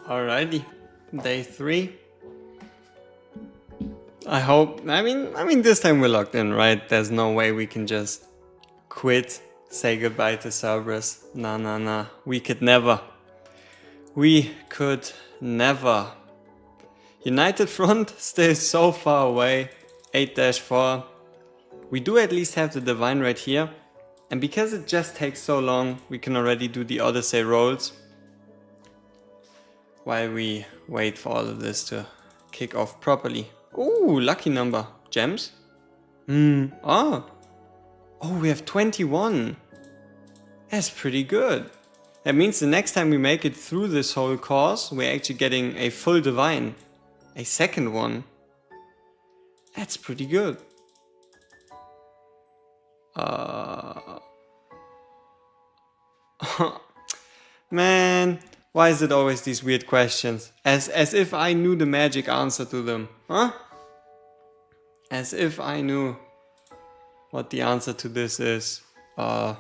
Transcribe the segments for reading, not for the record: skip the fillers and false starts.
Alrighty, day 3. I mean this time we're locked in, right? There's no way we can just quit, say goodbye to Cerberus. Nah. We could never. United Front still so far away. 8-4. We do at least have the Divine right here. And because it just takes so long, we can already do the Odyssey rolls. While we wait for all of this to kick off properly. Ooh, lucky number. Gems? Oh, we have 21. That's pretty good. That means the next time we make it through this whole course, we're actually getting a full Divine. A second one. That's pretty good. Man. Why is it always these weird questions? As if I knew the magic answer to them. Huh? As if I knew what the answer to this is. The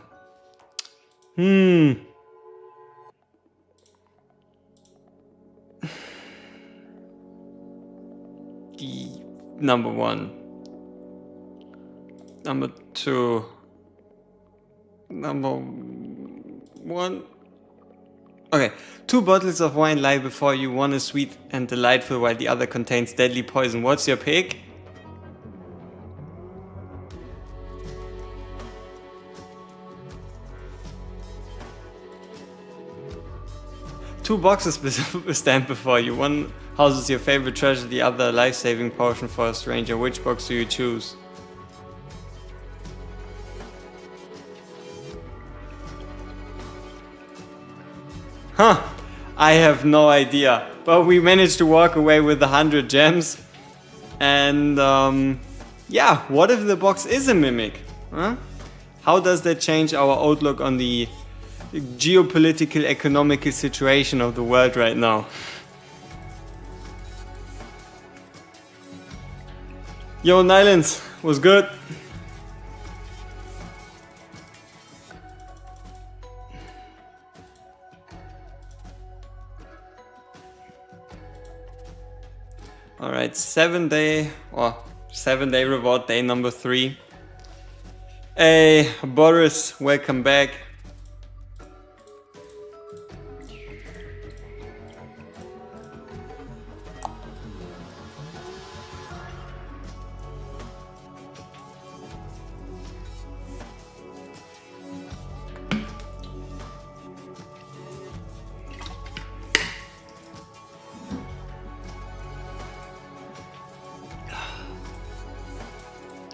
number 1. Number 2. Number 1. Okay, 2 bottles of wine lie before you. One is sweet and delightful while the other contains deadly poison. What's your pick? Two boxes stand before you. One houses your favorite treasure, the other a life-saving potion for a stranger. Which box do you choose? Huh, I have no idea, but we managed to walk away with 100 gems. And yeah, what if the box is a mimic? Huh? How does that change our outlook on the geopolitical, economical situation of the world right now? Yo, Nylands, was good. Alright, 7-day reward, day number 3. Hey, Boris, welcome back.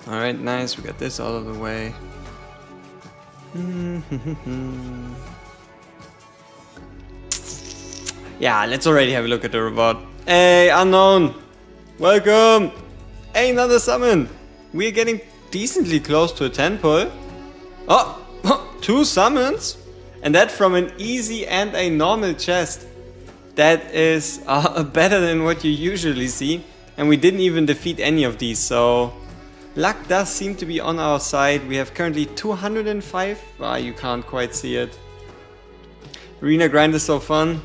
Alright, nice, we got this out of the way. Yeah, let's already have a look at the reward. Hey, Unknown! Welcome! Hey, another summon! We're getting decently close to a 10 pull. Oh, 2 summons? And that from an easy and a normal chest. That is better than what you usually see. And we didn't even defeat any of these, so... luck does seem to be on our side. We have currently 205. You can't quite see it. Arena grind is so fun.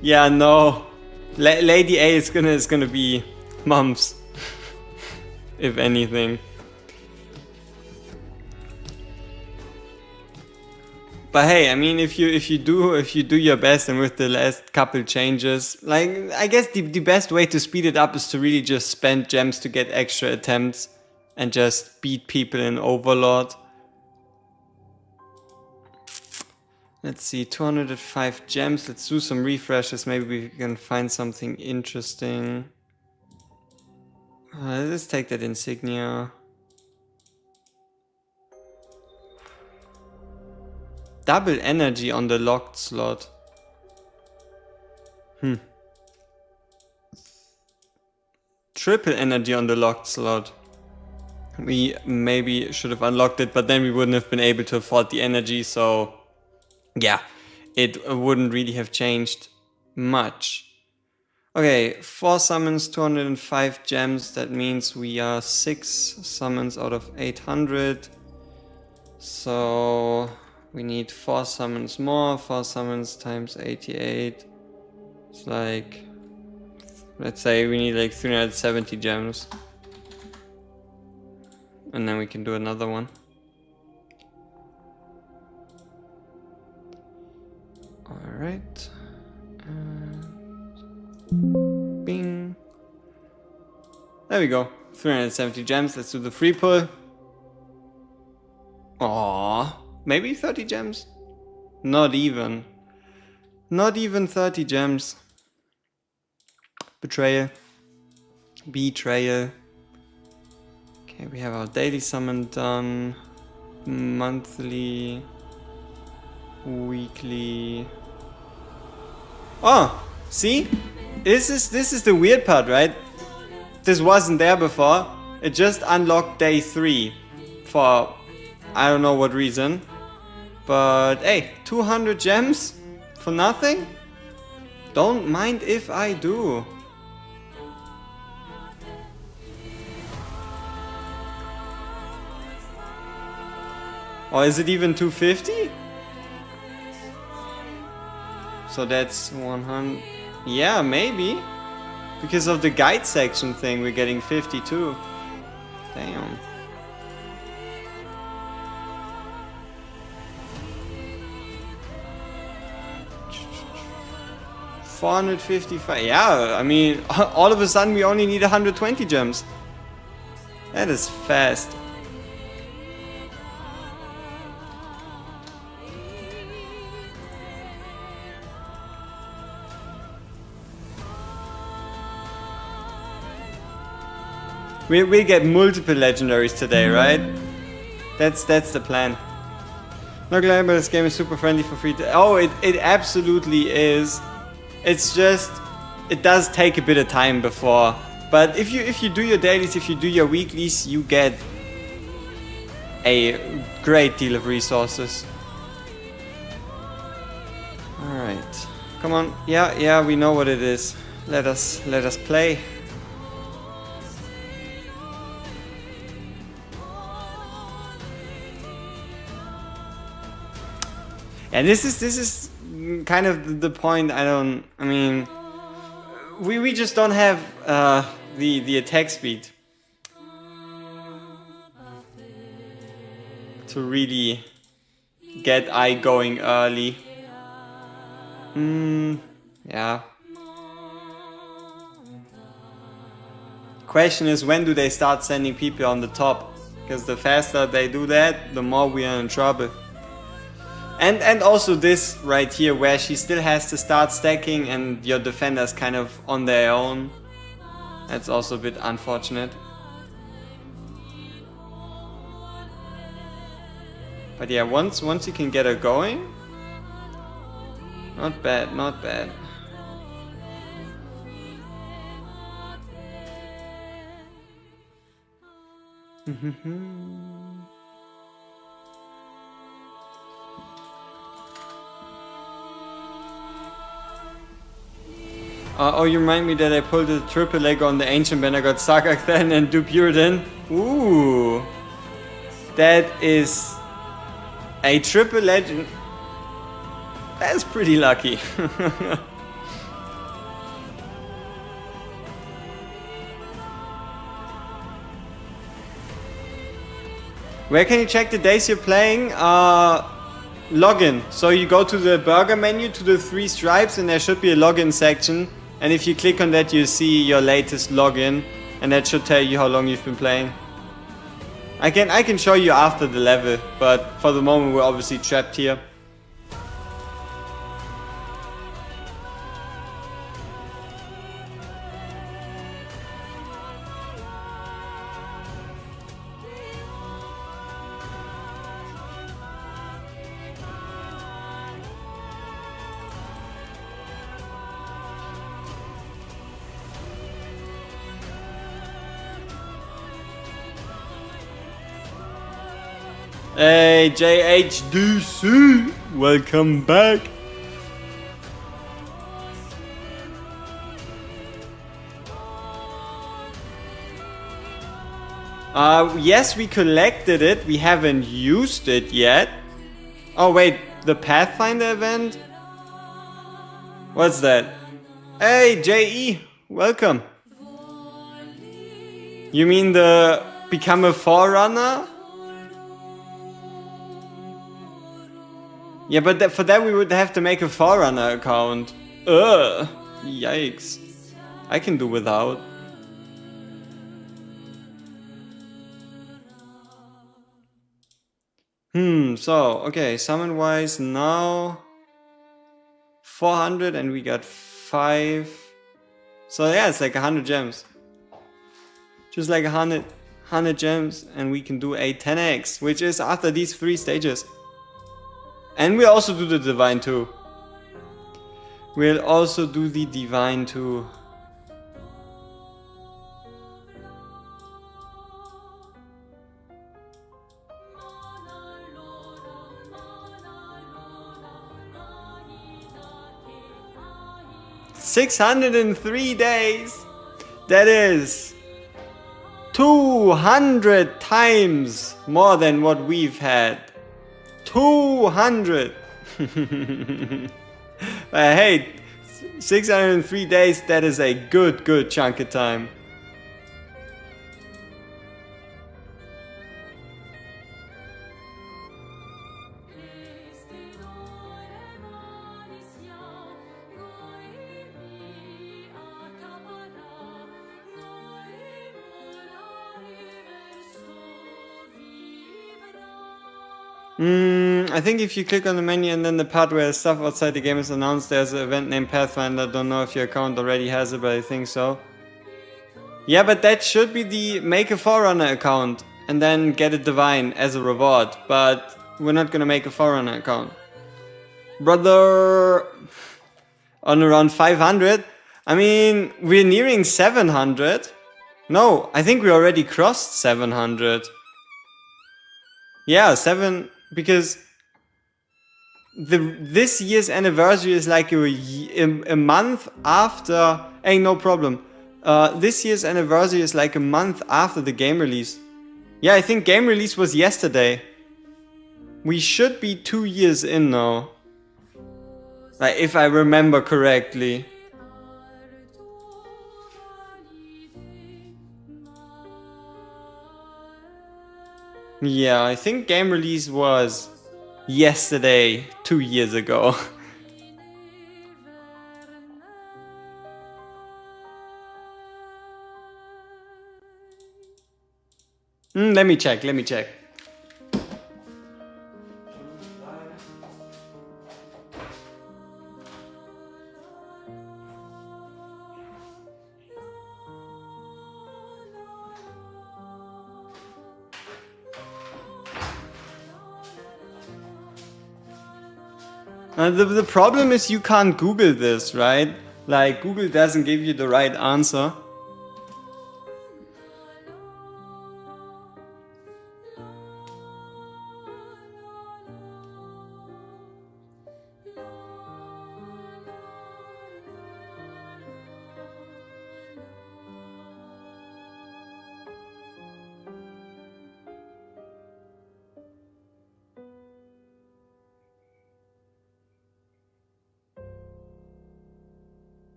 Yeah, no. Lady A is gonna be mums, if anything. But hey, I mean, if you do your best, and with the last couple changes, like, I guess the best way to speed it up is to really just spend gems to get extra attempts and just beat people in Overlord. Let's see, 205 gems. Let's do some refreshes. Maybe we can find something interesting. Let's take that insignia. Double energy on the locked slot. Triple energy on the locked slot. We maybe should have unlocked it, but then we wouldn't have been able to afford the energy, so yeah, it wouldn't really have changed much. Okay, 4 summons, 205 gems. That means we are 6 summons out of 800. So we need 4 summons more. 4 summons times 88. It's like, let's say we need like 370 gems. And then we can do another one. Alright. Bing. There we go. 370 gems. Let's do the free pull. Aww. Maybe 30 gems? Not even. Not even 30 gems. Betrayal. Betrayal. Okay, we have our daily summon done. Monthly. Weekly. Oh! See? This is the weird part, right? This wasn't there before. It just unlocked day 3 for I don't know what reason. But hey, 200 gems for nothing? Don't mind if I do. Or is it even 250? So that's 100. Yeah, maybe. Because of the guide section thing, we're getting 52. Damn. $455. Yeah, I mean, all of a sudden we only need 120 gems. That is fast. We'll get multiple legendaries today, right? That's the plan. Not glad, but this game is super friendly for free. Oh, it absolutely is. It's just, it does take a bit of time before. But if you do your dailies, if you do your weeklies, you get a great deal of resources. All right, come on. Yeah, we know what it is. Let us play. And this is kind of the point. I mean, we just don't have the attack speed to really get I going early. Yeah. Question is, when do they start sending people on the top? Because the faster they do that, the more we are in trouble. And also this right here, where she still has to start stacking and your defenders kind of on their own. That's also a bit unfortunate. But yeah, once you can get her going, not bad, not bad. Oh, you remind me that I pulled a triple leg on the Ancient when I got Sarkathan and Dupuridan. Ooh. That is a triple legend. That's pretty lucky. Where can you check the days you're playing? Login. So you go to the burger menu, to the 3 stripes, and there should be a login section. And if you click on that, you see your latest login, and that should tell you how long you've been playing. I can show you after the level, but for the moment we're obviously trapped here. Hey, JHDC, welcome back. Yes, we collected it. We haven't used it yet. Oh wait, the Pathfinder event? What's that? Hey, JE, welcome. You mean the become a forerunner? Yeah, but for that we would have to make a forerunner account. Ugh, yikes. I can do without. So, okay, summon wise now 400 and we got 5. So yeah, it's like 100 gems. Just like 100 gems and we can do a 10x, which is after these 3 stages. And we'll also do the divine too. We'll also do the divine too. $603 days. That is 200 times more than what we've had. 200. Hey, 603 days, that is a good chunk of time. I think if you click on the menu and then the part where stuff outside the game is announced, there's an event named Pathfinder. Don't know if your account already has it, but I think so. Yeah, but that should be the make a Forerunner account and then get a Divine as a reward. But we're not gonna make a Forerunner account. Brother, on around 500. I mean, we're nearing 700. No, I think we already crossed 700. Yeah, 7, because this year's anniversary is like a month after. Ain't no problem. This year's anniversary is like a month after the game release. Yeah, I think game release was yesterday. We should be 2 years in now. Like, if I remember correctly. Yeah, I think game release was yesterday, 2 years ago. Let me check. The problem is you can't Google this, right? Like, Google doesn't give you the right answer.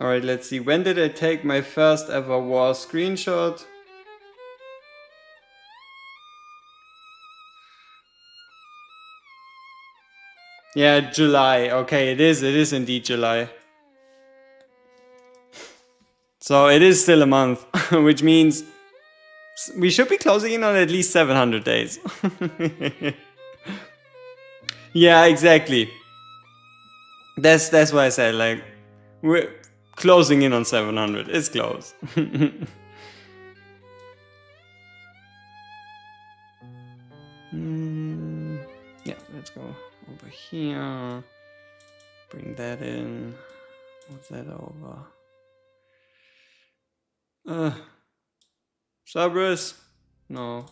Alright, let's see. When did I take my first ever war screenshot? Yeah, July. Okay, it is indeed July. So it is still a month, which means we should be closing in on at least 700 days. Yeah, exactly. That's why I said, like, we're closing in on 700. It's close. Yeah, let's go over here. Bring that in. Move that over. Cerberus? No.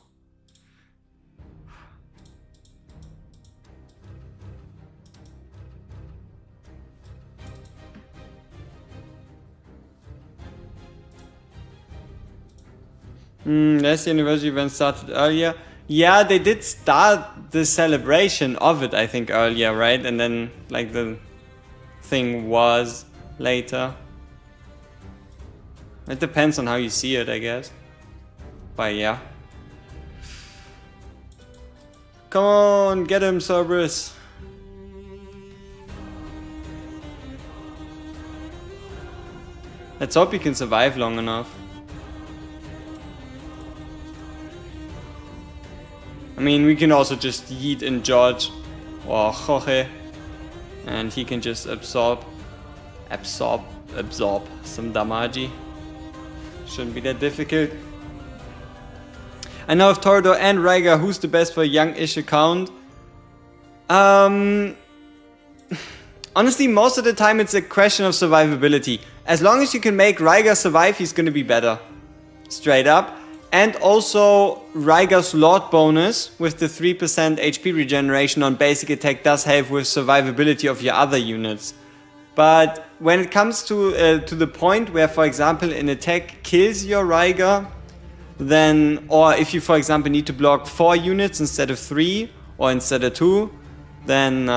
Last university event started earlier. Yeah, they did start the celebration of it, I think, earlier, right? And then, like, the thing was later. It depends on how you see it, I guess. But yeah. Come on, get him, Cerberus. Let's hope he can survive long enough. I mean, we can also just yeet in George or Jorge, and he can just absorb some damage. Shouldn't be that difficult. I know of Torador and Raiga, who's the best for a young-ish account? Honestly, most of the time it's a question of survivability. As long as you can make Raiga survive, he's gonna be better. Straight up. And also, Raiga's Lord bonus with the 3% HP regeneration on basic attack does help with survivability of your other units. But when it comes to the point where, for example, an attack kills your Raiga, then, or if you, for example, need to block 4 units instead of 3, or instead of 2, then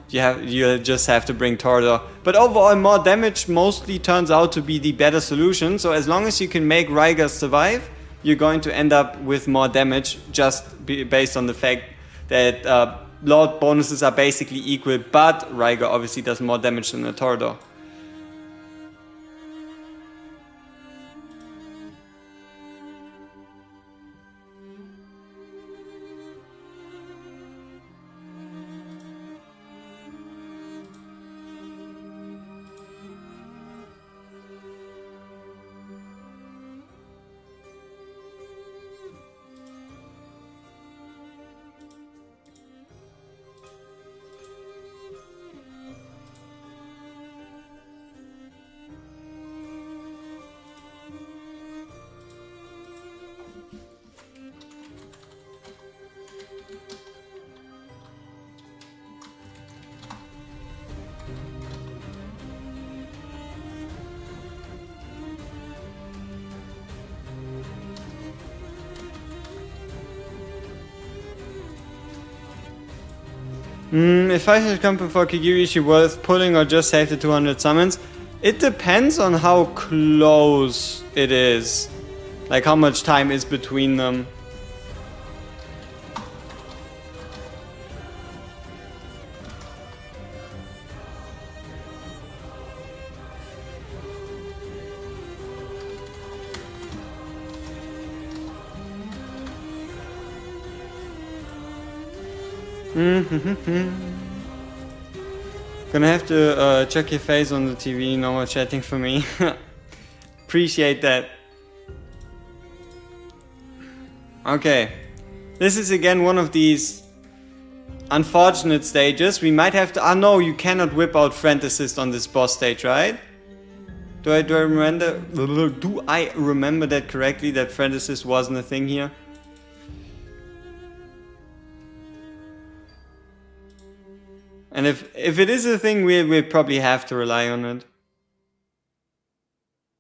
you just have to bring Torador. But overall, more damage mostly turns out to be the better solution. So as long as you can make Raiga survive, you're going to end up with more damage, just based on the fact that Lord bonuses are basically equal, but Raiga obviously does more damage than a Torador. If I should come before Kigiri, is she worth pulling or just save the 200 summons? It depends on how close it is. Like how much time is between them. Gonna have to check your face on the TV, no more chatting for me. Appreciate that. Okay, this is again one of these unfortunate stages. We might have to... Ah no, you cannot whip out friend assist on this boss stage, right? Do I remember that correctly, that friend assist wasn't a thing here? And if it is a thing, we'll probably have to rely on it.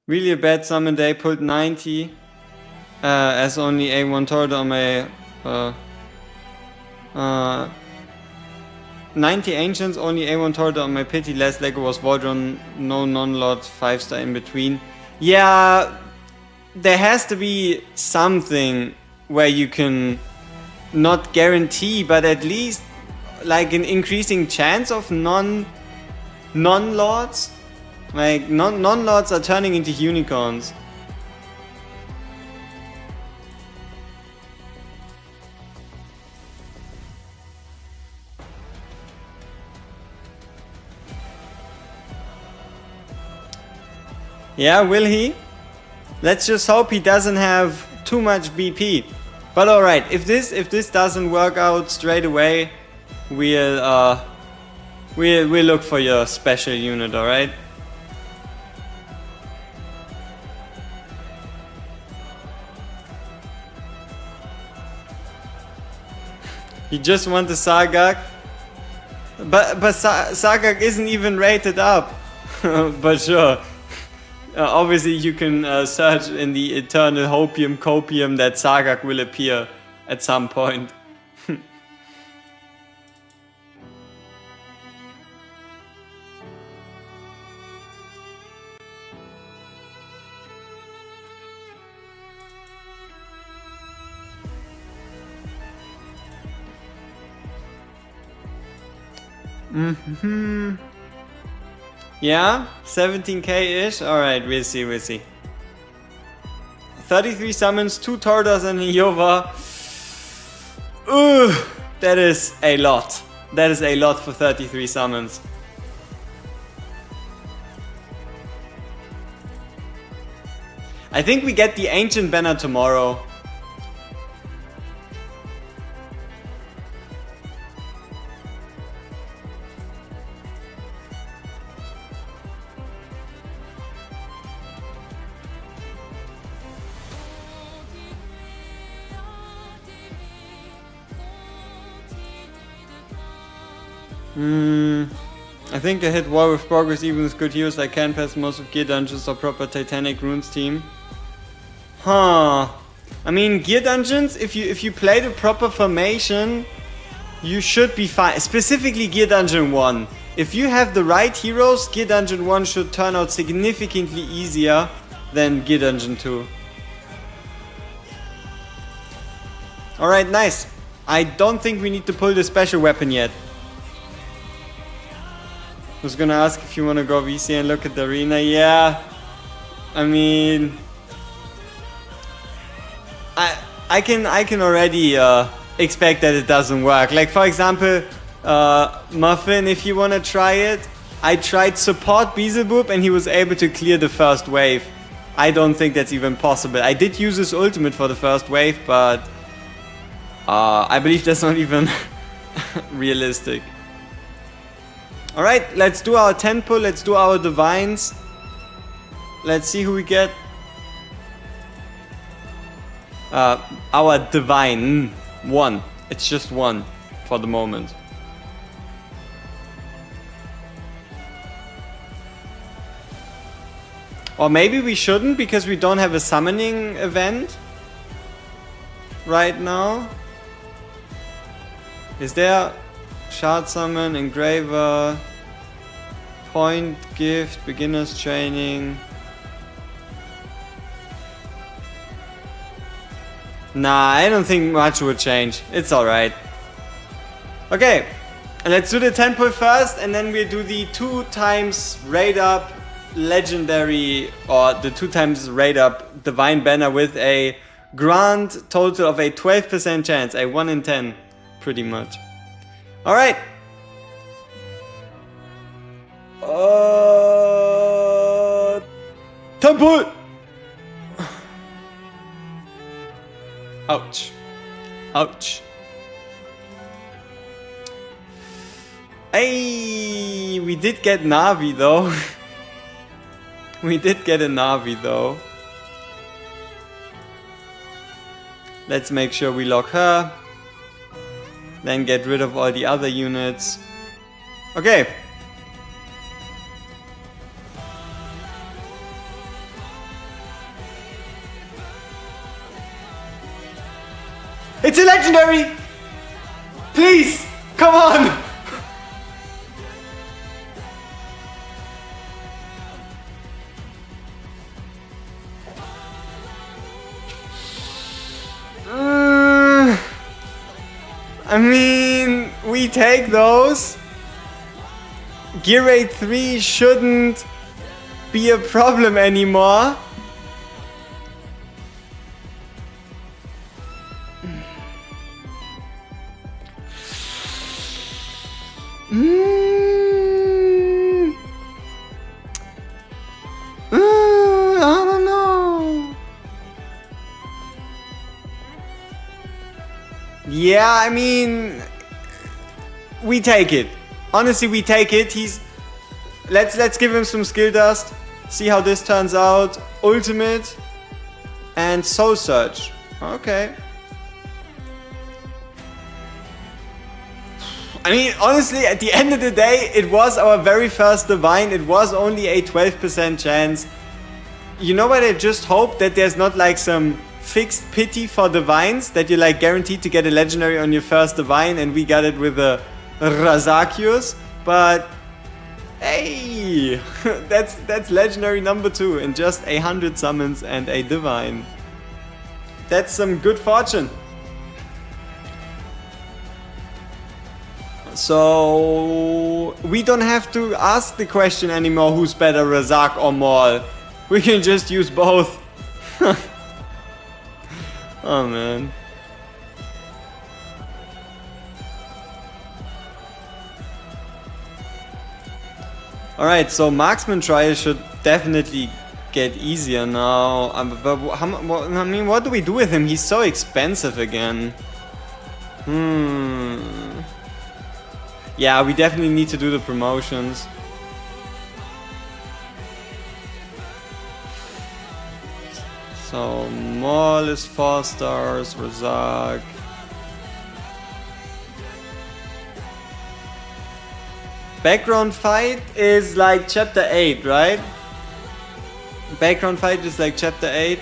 Really a bad summon day, pulled 90. As only A1 Torador on my... 90 Ancients, only A1 Torador on my pity, last Lego was Wardron, no non-lord, 5-star in between. Yeah, there has to be something where you can not guarantee, but at least like an increasing chance of non-lords. Like non-lords are turning into unicorns. Yeah, will he? Let's just hope he doesn't have too much BP. But alright, if this doesn't work out straight away, we'll look for your special unit, alright? You just want the Sargak? But Sargak isn't even rated up. But sure. Obviously you can search in the eternal hopium copium that Sargak will appear at some point. Yeah, 17k-ish? Alright, we'll see, we'll see. 33 summons, 2 Tordas and a Yova. Ugh, that is a lot. That is a lot for 33 summons. I think we get the Ancient banner tomorrow. I think I hit War with Progress even with good heroes like can pass most of Gear Dungeons or proper Titanic Runes team. Huh. I mean, Gear Dungeons, if you play the proper formation, you should be fine. Specifically Gear Dungeon 1. If you have the right heroes, Gear Dungeon 1 should turn out significantly easier than Gear Dungeon 2. Alright, nice. I don't think we need to pull the special weapon yet. I was gonna ask if you wanna go VC and look at the arena. Yeah, I mean, I can already expect that it doesn't work. Like for example, Muffin, if you wanna try it, I tried support Beelzebub and he was able to clear the first wave. I don't think that's even possible. I did use his ultimate for the first wave, but I believe that's not even realistic. Alright, let's do our 10 pull, let's do our divines. Let's see who we get. Our divine. 1. It's just 1 for the moment. Or maybe we shouldn't because we don't have a summoning event right now. Is there Shard Summon, Engraver, Point, Gift, Beginner's Training? Nah, I don't think much would change. It's alright. Okay, let's do the 10 pull first and then we'll do the 2 times raid up legendary or the 2 times raid up divine banner with a grand total of a 12% chance, a 1 in 10 pretty much. Alright. Temple! Ouch. Ouch. Hey, we did get Navi though. We did get a Navi though. Let's make sure we lock her. Then get rid of all the other units. Okay. It's a legendary! Please! Come on! I mean, we take those. Gear rate 3 shouldn't be a problem anymore. I don't know. Yeah, I mean, we take it. Honestly, we take it. Let's give him some skill dust. See how this turns out. Ultimate and Soul Search. Okay. I mean, honestly, at the end of the day, it was our very first divine. It was only a 12% chance. You know what? I just hope that there's not like some fixed pity for divines, that you're like guaranteed to get a legendary on your first divine, and we got it with a Razakius. But hey, that's legendary number 2 in just 100 summons and a divine. That's some good fortune. So we don't have to ask the question anymore, who's better, Razak or Maul. We can just use both. Oh man. Alright, so marksman trial should definitely get easier now. But I mean, what do we do with him? He's so expensive again. Yeah, we definitely need to do the promotions. So Maul is 4 stars, Razak. Background fight is like chapter 8, right? Background fight is like chapter 8.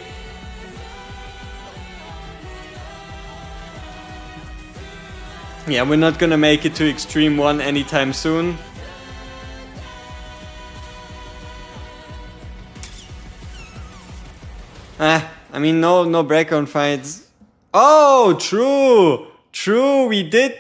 Yeah, we're not gonna make it to Extreme 1 anytime soon. I mean, no background fights. Oh, true, we did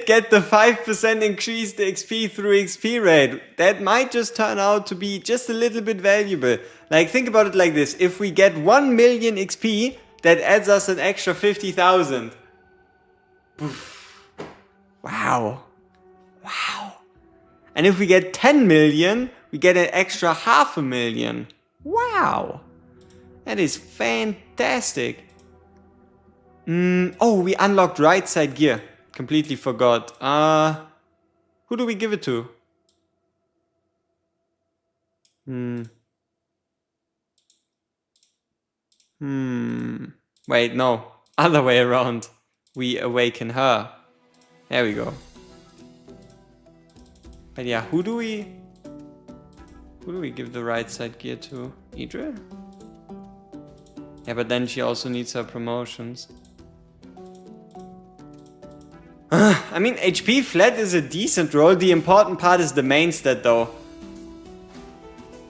get the 5% increased XP through XP rate. That might just turn out to be just a little bit valuable. Like, think about it like this. If we get 1 million XP, that adds us an extra 50,000. Wow. And if we get 10 million, we get an extra 500,000. Wow. That is fantastic. Oh, we unlocked right side gear. Completely forgot. Who do we give it to? Wait, no. Other way around. We awaken her. There we go. But yeah, who do we give the right side gear to? Idril? Yeah, but then she also needs her promotions. I mean, HP flat is a decent roll. The important part is the main stat though.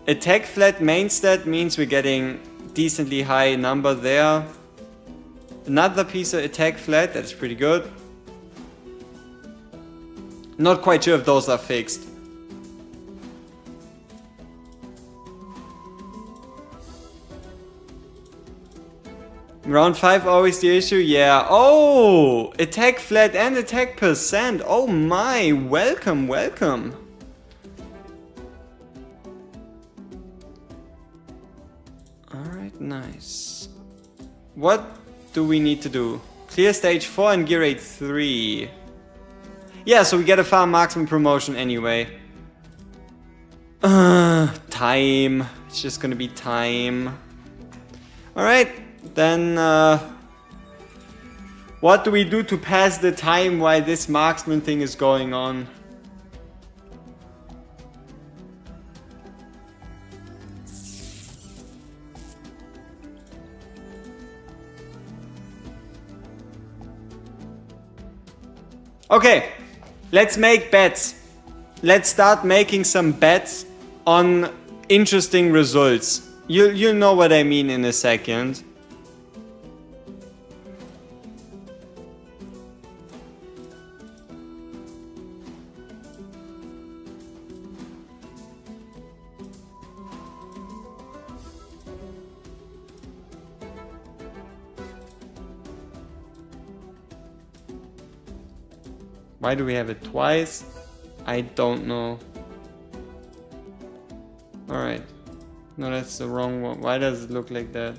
Attack flat main stat means we're getting decently high number there. Another piece of attack flat, that's pretty good. Not quite sure if those are fixed. Round 5 always the issue? Yeah. Oh! Attack flat and attack percent. Oh my! Welcome. Alright, nice. What do we need to do? Clear stage 4 and gear rate 3. Yeah, so we get a farm marksman promotion anyway. Time. It's just gonna be time. Alright. Then, what do we do to pass the time while this marksman thing is going on? Okay, let's make bets. Let's start making some bets on interesting results. You'll know what I mean in a second. Why do we have it twice? I don't know. Alright. No, that's the wrong one. Why does it look like that?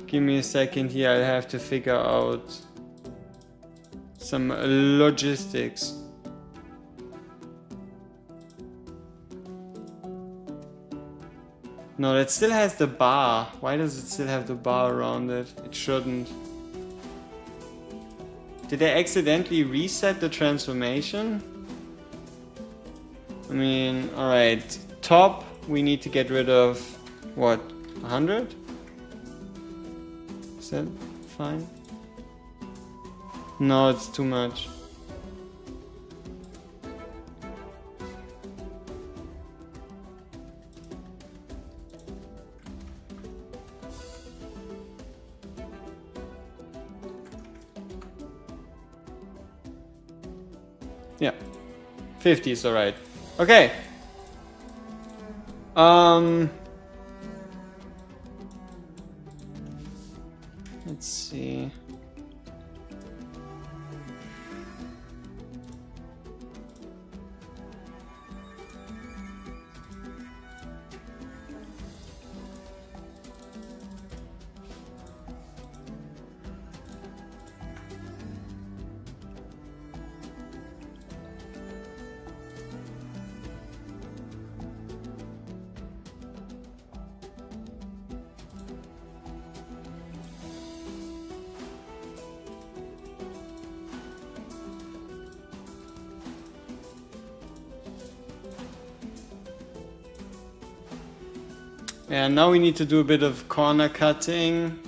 Give me a second here. I'll have to figure out some logistics. No, that still has the bar. Why does it still have the bar around it? It shouldn't. Did I accidentally reset the transformation? I mean, alright. Top, we need to get rid of, what, 100? Is that fine? No, it's too much. Yeah, 50 is alright. Okay. Let's see. Yeah, now we need to do a bit of corner cutting.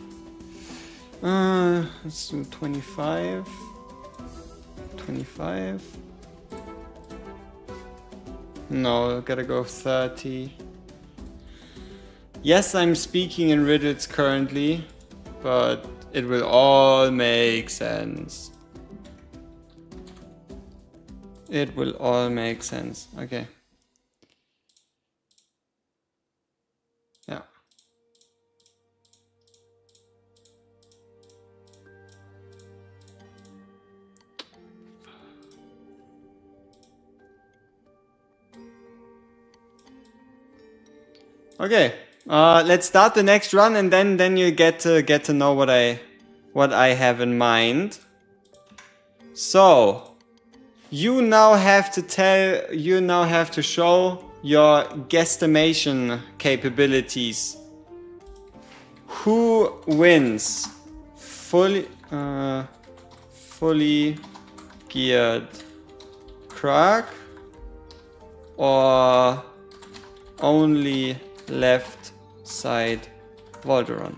Let's do 25. 25. No, gotta go 30. Yes, I'm speaking in riddles currently, but it will all make sense. It will all make sense. Okay. Yeah. Okay. Let's start the next run, and then you get to know what I have in mind. So you now have to show your guesstimation capabilities. Who wins? Fully geared Krag or only left side Volderon?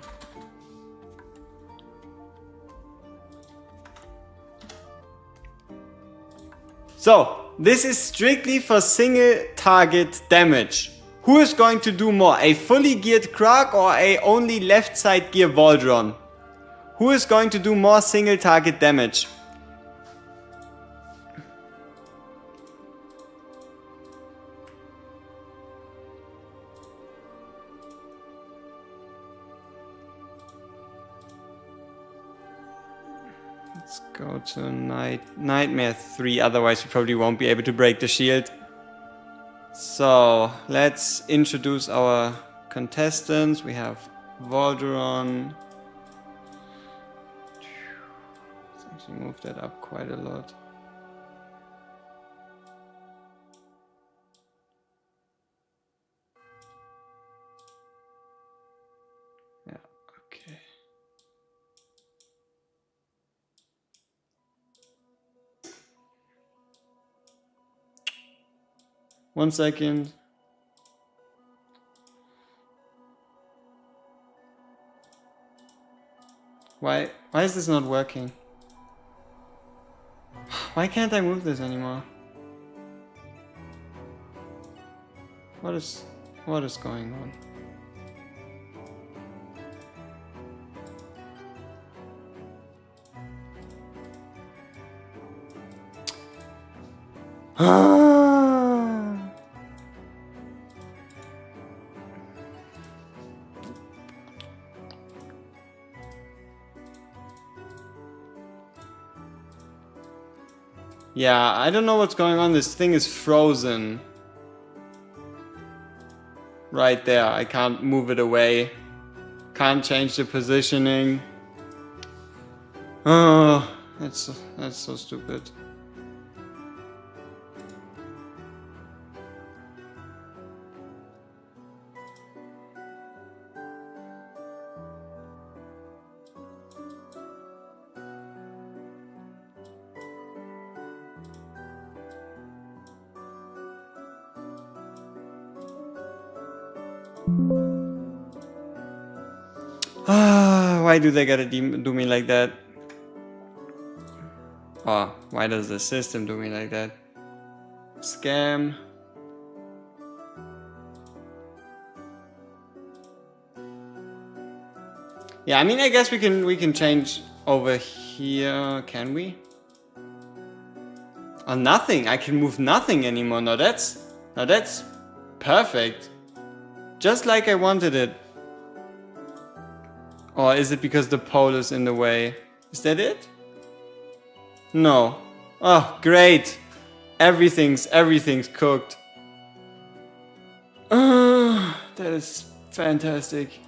So, this is strictly for single target damage. Who is going to do more? A fully geared Krag or a only left side gear Volderon? Who is going to do more single target damage? Let's go to Nightmare 3, otherwise we probably won't be able to break the shield. So, let's introduce our contestants. We have Volderon. Let's actually move that up quite a lot. Yeah, okay. One second. Why is this not working? Why can't I move this anymore? What is going on? Yeah, I don't know what's going on. This thing is frozen. Right there. I can't move it away. Can't change the positioning. Oh, that's so stupid. Ah, why do they gotta do me like that? Oh, why does the system do me like that? Scam. Yeah, I mean, I guess we can change over here. Can we? Oh, nothing. I can move nothing anymore. Now that's perfect. Just like I wanted it. Or is it because the pole is in the way? Is that it? No. Oh, great. Everything's cooked. That is fantastic.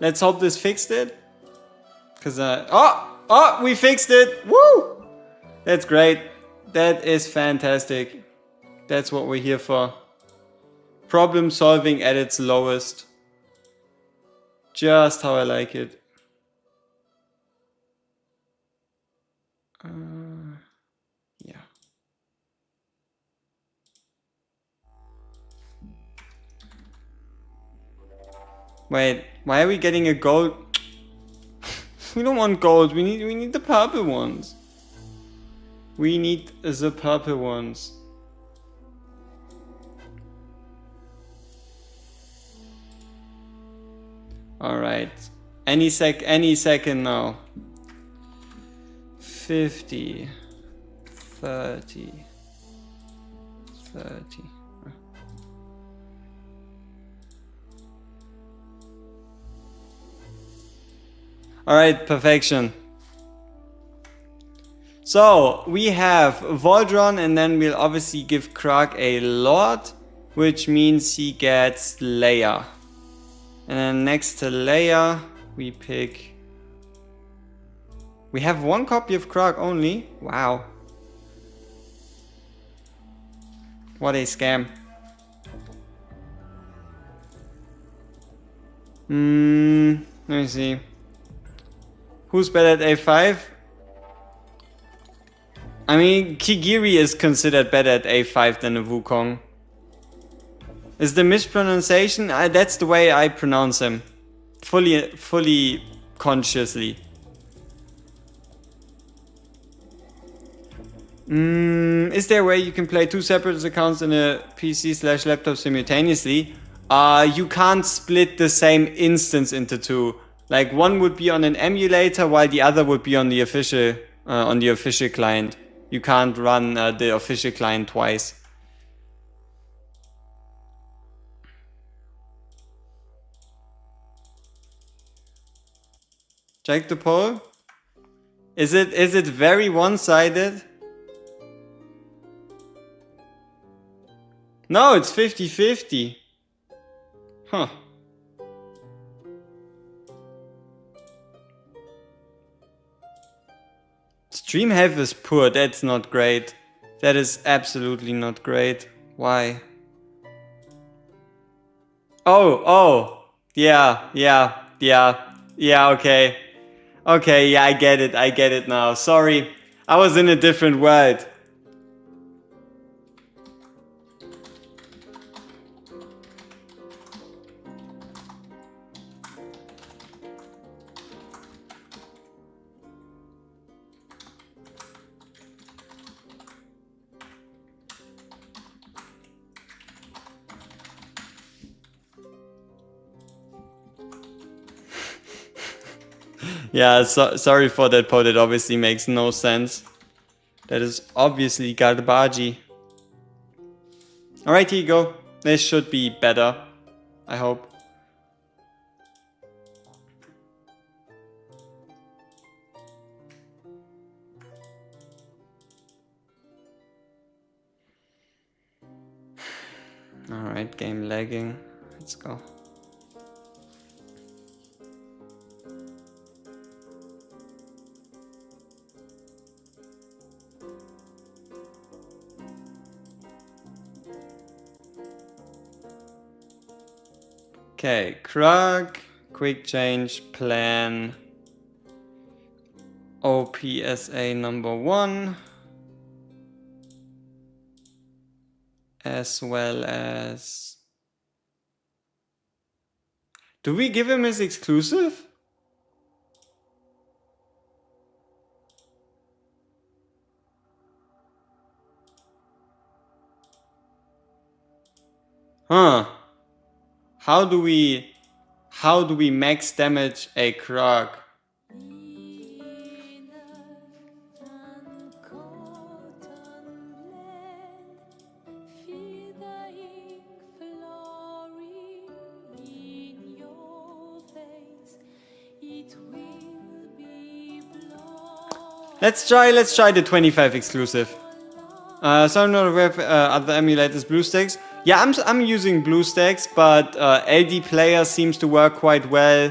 Let's hope this fixed it. Cause oh, we fixed it. Woo! That's great. That is fantastic. That's what we're here for. Problem solving at its lowest. Just how I like it. Yeah. Wait, why are we getting a gold? We don't want gold. We need the purple ones. We need the purple ones. All right. Any second now. 50, 30, 30. All right, perfection. So we have Voldron, and then we'll obviously give Krog a lot, which means he gets Leia. And then next to Leia, we pick... We have one copy of Krog only? Wow. What a scam. Let me see. Who's better at A5? I mean, Kigiri is considered better at A5 than a Wukong. Is the mispronunciation? That's the way I pronounce him. Fully consciously. Is there a way you can play two separate accounts in a PC/laptop simultaneously? You can't split the same instance into two. Like one would be on an emulator while the other would be on the official client. You can't run the official client twice. Check the poll. Is it very one-sided? No, it's 50-50. Huh. Stream health is poor. That's not great. That is absolutely not great. Why? Oh. Yeah, okay. Okay, yeah, I get it now. Sorry. I was in a different world. Yeah, sorry for that poll. It obviously makes no sense. That is obviously garbage. Alright, here you go. This should be better. I hope. Alright, game lagging. Let's go. Okay, Krug, quick change plan, OPSA number 1, as well as... Do we give him his exclusive? Huh. How do we max damage a Krug? Let's try the 25 exclusive. So I'm not aware of other emulators BlueStacks. Yeah, I'm using BlueStacks, but LD player seems to work quite well.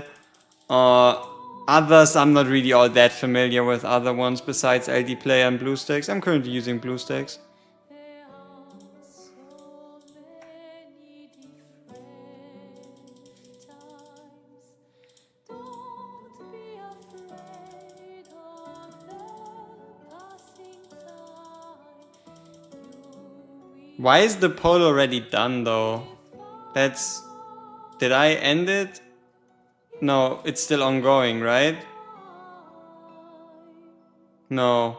Others, I'm not really all that familiar with other ones besides LD player and BlueStacks. I'm currently using BlueStacks. Why is the poll already done though? Did I end it? No, it's still ongoing, right? No.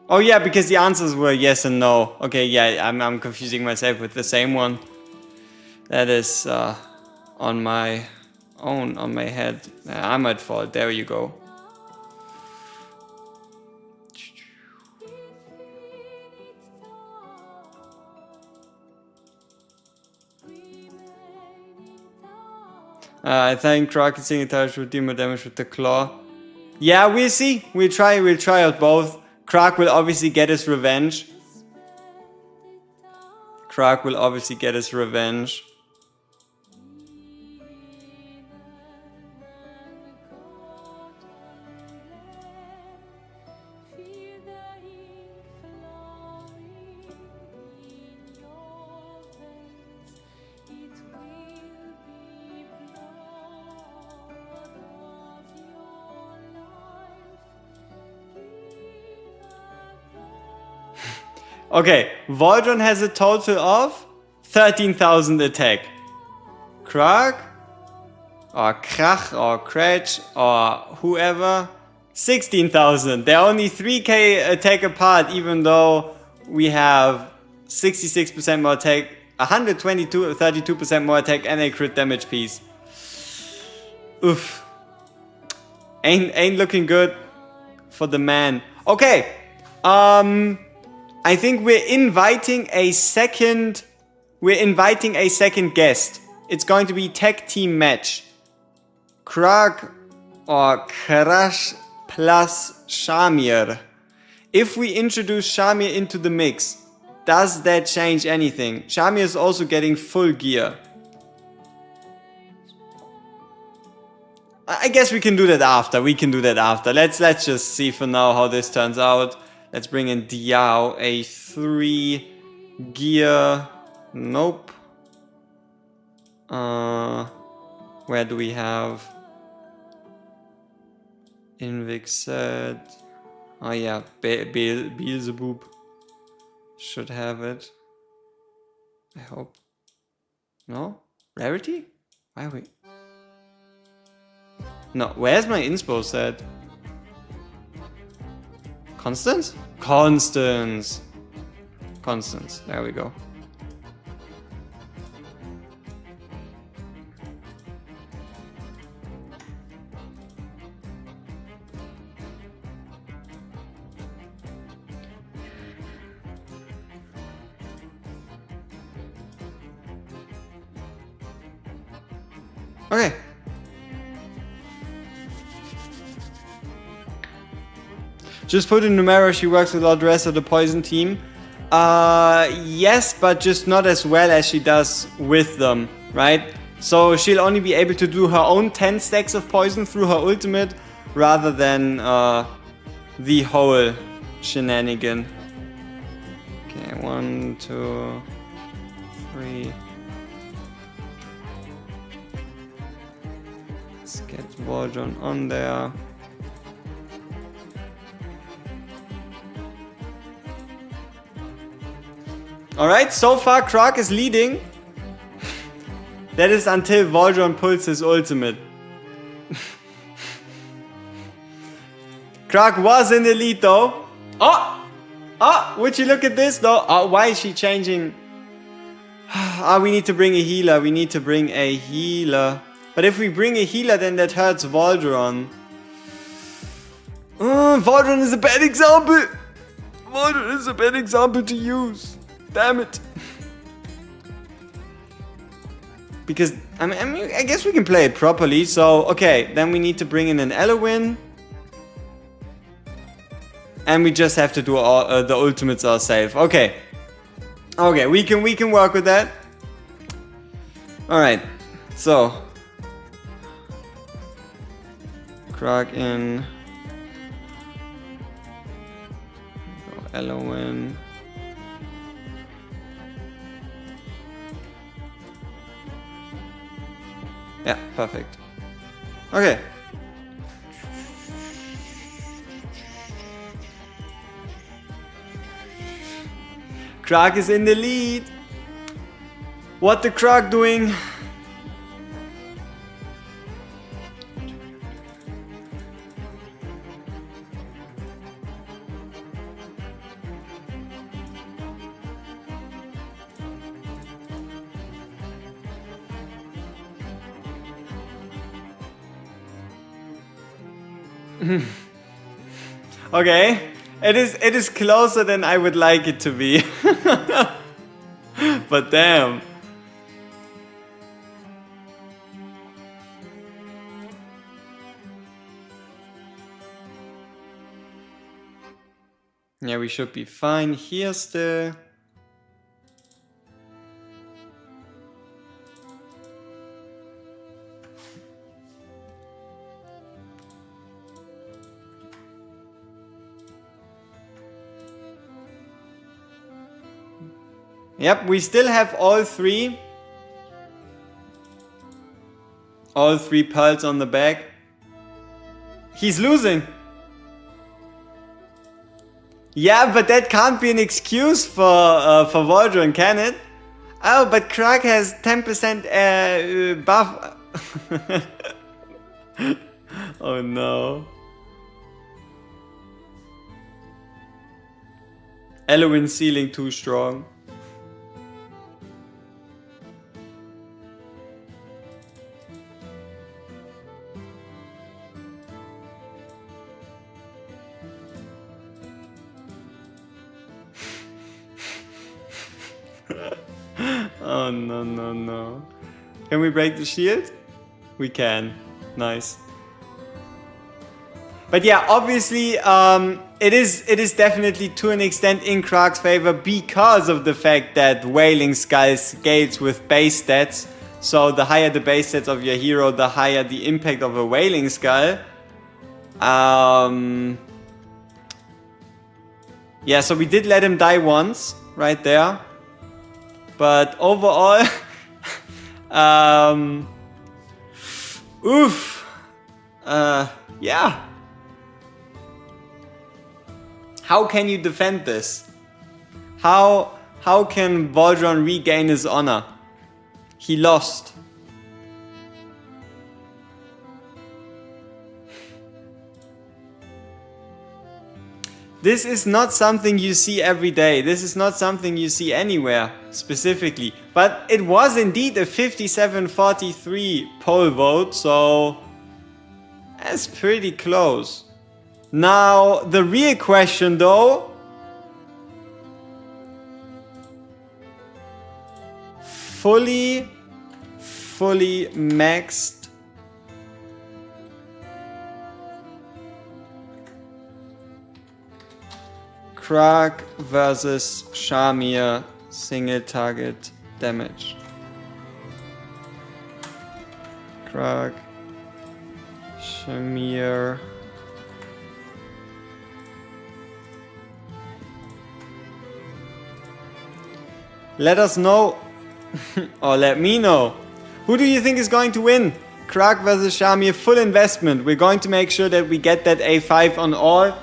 Oh yeah, because the answers were yes and no. Okay, yeah, I'm confusing myself with the same one. That is on my head. I'm at fault. There you go. I think Krug and Singing Touch would do more damage with the claw. Yeah, we'll see. We'll try out both. Krug will obviously get his revenge. Okay, Voltron has a total of 13,000 attack. Krug, or Krach, or Cratch, or whoever, 16,000. They're only 3k attack apart, even though we have 66% more attack, 32% more attack, and a crit damage piece. Oof. Ain't looking good for the man. Okay. I think we're inviting a second guest. It's going to be tag team match. Krug or Crash plus Shamir. If we introduce Shamir into the mix, does that change anything? Shamir is also getting full gear. I guess we can do that after. Let's just see for now how this turns out. Let's bring in Diao, a 3 gear. Nope. Where do we have Invixed? Oh yeah, Beelzebub should have it. I hope. No? Rarity? Why are we? No, where's my inspo set? Constance? Constance, there we go. Okay. Just put in Numero, she works with all the rest of the poison team. Yes, but just not as well as she does with them, right? So she'll only be able to do her own 10 stacks of poison through her ultimate, rather than the whole shenanigan. Okay, 1, 2, 3. Let's get Waldron on there. Alright, so far Krog is leading. That is until Waldron pulls his ultimate. Krog was in the lead though. Oh! Oh! Would you look at this though? Oh, why is she changing? Ah, we need to bring a healer. We need to bring a healer. But if we bring a healer, then that hurts Waldron. Waldron is a bad example. Waldron is a bad example to use. Damn it. Because, I mean, I guess we can play it properly. So, okay, then we need to bring in an Elowin. And we just have to do all, the ultimates ourselves. Okay. Okay, we can work with that. Alright. So. Krog in. Elowin. Yeah, perfect. Okay. Krog is in the lead. What the Krog doing? Okay, it is closer than I would like it to be. But damn. Yeah, we should be fine here still. Yep, we still have all three pearls on the back. He's losing. Yeah, but that can't be an excuse for Waldron, can it? Oh, but Krog has 10% buff. Oh no. Elowin ceiling too strong. Oh no no no. Can we break the shield? We can. Nice. But yeah, obviously it is definitely to an extent in Krog's favor because of the fact that Wailing Skull scales with base stats. So the higher the base stats of your hero, the higher the impact of a Wailing Skull. Yeah, so we did let him die once, right there. But overall, oof, yeah. How can you defend this? How can Waldron regain his honor? He lost. This is not something you see every day. This is not something you see anywhere specifically. But it was indeed a 57-43 poll vote, so that's pretty close. Now, the real question though, fully maxed Krog versus Shamir single target damage. Krog, Shamir. Let us know, or let me know. Who do you think is going to win? Krag versus Shamir, full investment. We're going to make sure that we get that A5 on all.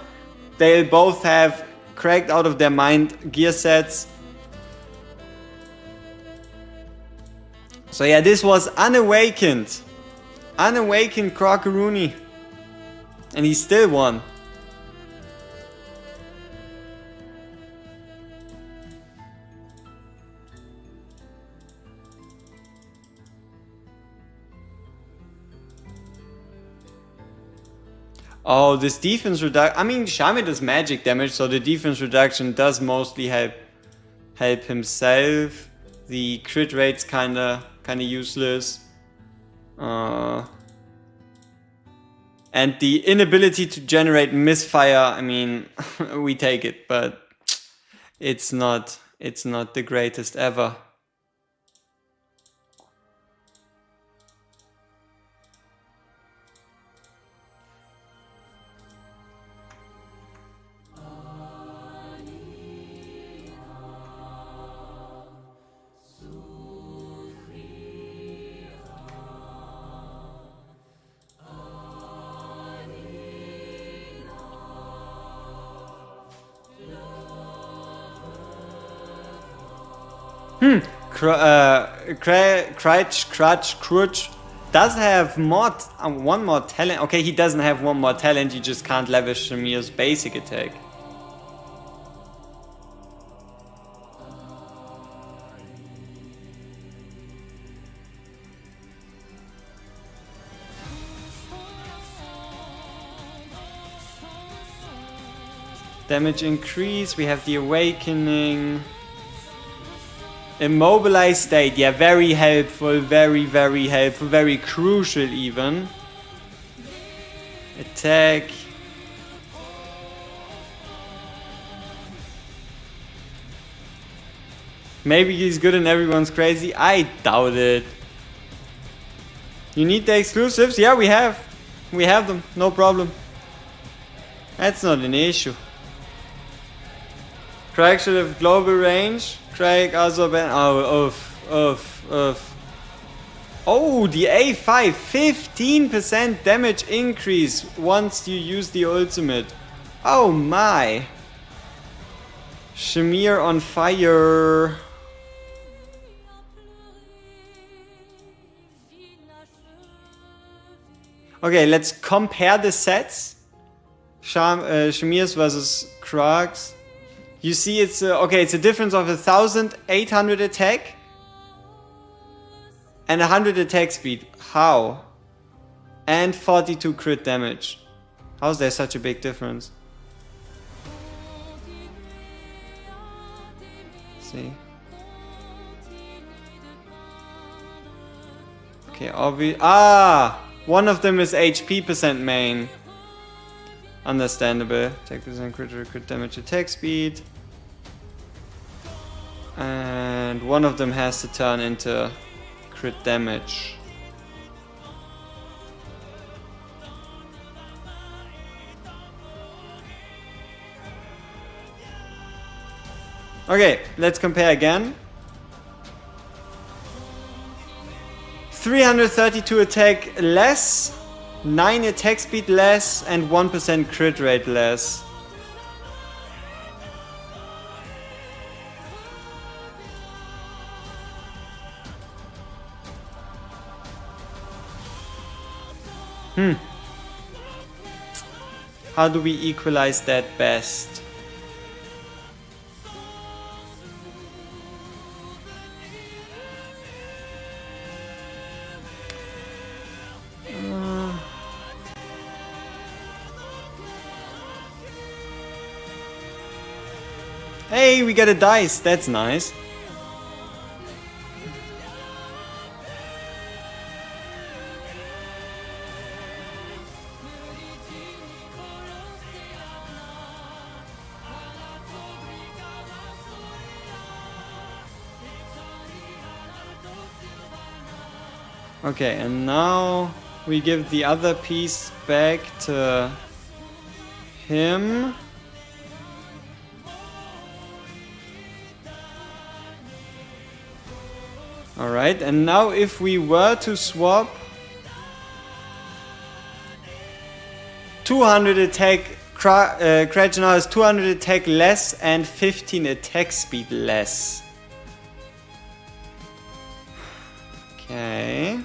They'll both have cracked out of their mind gear sets. So yeah, this was Unawakened. Unawakened Crockeroony. And he still won. Oh, this defense reduction. I mean, Shamir does magic damage, so the defense reduction does mostly help himself. The crit rate's kinda useless. And the inability to generate misfire, I mean, we take it, but it's not the greatest ever. Crutch does have one more talent. Okay, he doesn't have one more talent, you just can't leverage Shamir's basic attack. Damage increase, we have the Awakening. Immobilized state, yeah, very helpful, very helpful, very crucial even. Attack. Maybe he's good and everyone's crazy. I doubt it. You need the exclusives? Yeah, we have. We have them, no problem. That's not an issue. Craig should have global range. Craig also been. Oh, Oh, the A5, 15% damage increase once you use the ultimate. Oh my. Shamir on fire. Okay, let's compare the sets. Shamir's versus Krag's. You see, it's okay. It's a difference of 1,800 attack and 100 attack speed. How? And 42 crit damage. How is there such a big difference? Let's see. Okay, obvious. One of them is HP percent main. Understandable. Attack percent crit damage, attack speed. And one of them has to turn into crit damage. Okay, let's compare again. 332 attack less, 9 attack speed less, and 1% crit rate less. How do we equalize that best? Hey, we got a dice. That's nice. Okay, and now we give the other piece back to him. Alright, and now if we were to swap 200 attack. Krajanor has 200 attack less and 15 attack speed less. Okay.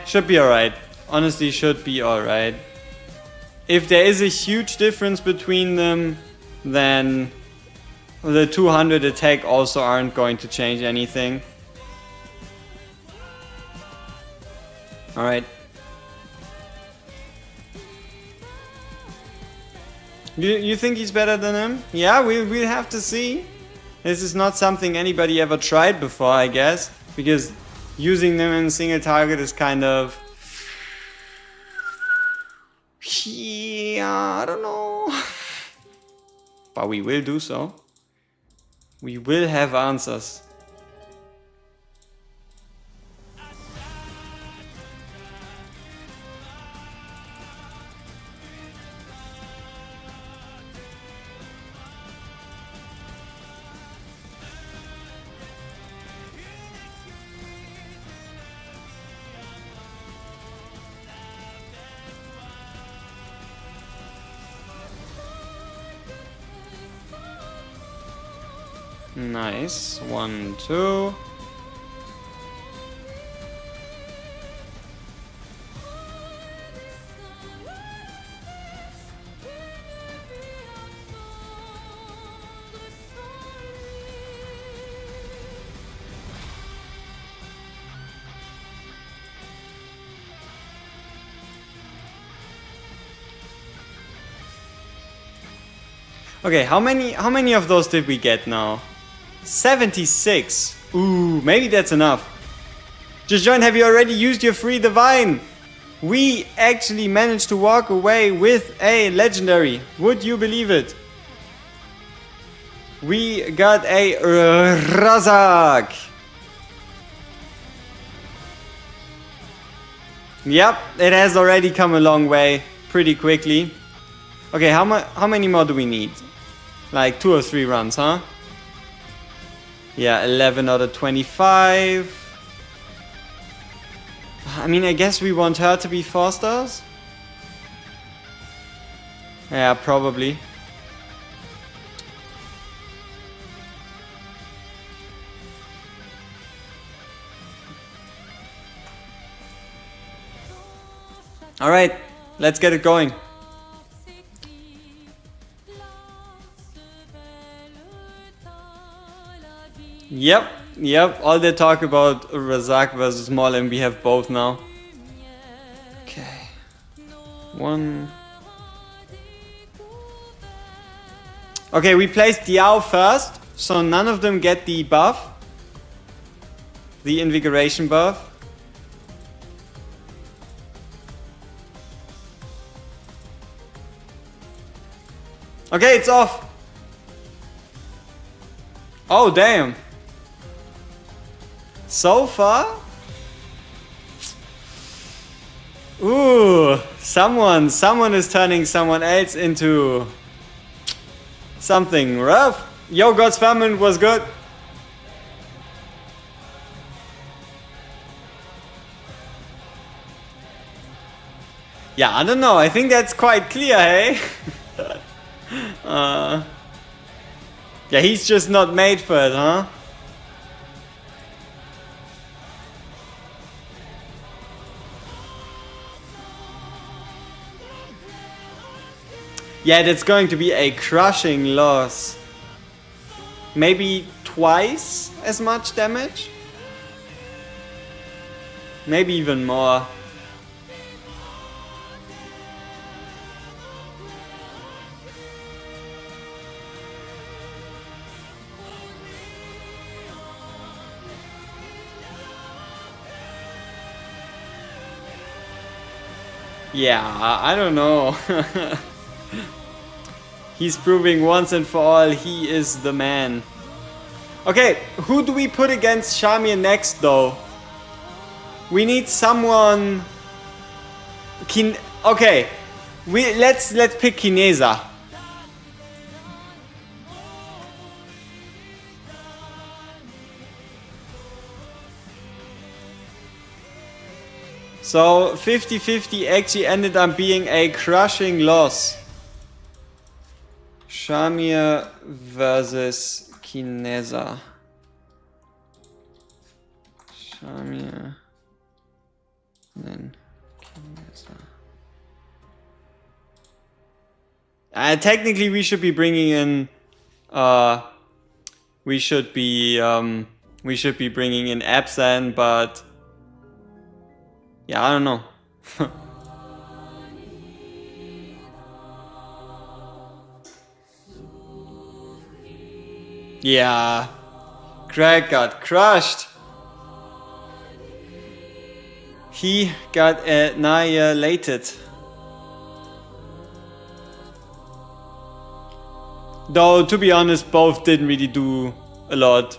Should be alright. Honestly, should be alright. If there is a huge difference between them, then the 200 attack also aren't going to change anything. Alright. You think he's better than him? Yeah, we'll have to see. This is not something anybody ever tried before, I guess. Because using them in single target is kind of... yeah, I don't know. But we will do so. We will have answers. Nice. 1, 2. Okay, how many of those did we get now? 76. Ooh, maybe that's enough. Just join, have you already used your free divine? We actually managed to walk away with a legendary. Would you believe it? We got a Razak. Yep, it has already come a long way pretty quickly. Okay, how many more do we need? Like 2 or 3 runs, huh? Yeah, 11 out of 25. I mean, I guess we want her to be 4 stars? Yeah, probably. Alright, let's get it going. Yep, all they talk about Razak versus Maul, and we have both now. Okay. 1. Okay, we placed Diao first, so none of them get the buff. The invigoration buff. Okay, it's off. Oh, damn. So far? Ooh, someone is turning someone else into something rough. Yo, God's Famine was good. Yeah, I don't know. I think that's quite clear, hey? Yeah, he's just not made for it, huh? Yeah, that's going to be a crushing loss. Maybe twice as much damage? Maybe even more. Yeah, I don't know. He's proving once and for all he is the man. Okay, who do we put against Shamir next though? We need someone... Okay, let's pick Kineza. So 50-50 actually ended up being a crushing loss. Shamir versus Kineza. Shamir. And then Kineza. Technically we should be bringing in we should be bringing in Absan, but yeah, I don't know. Yeah, Craig got crushed. He got annihilated. Though, to be honest, both didn't really do a lot.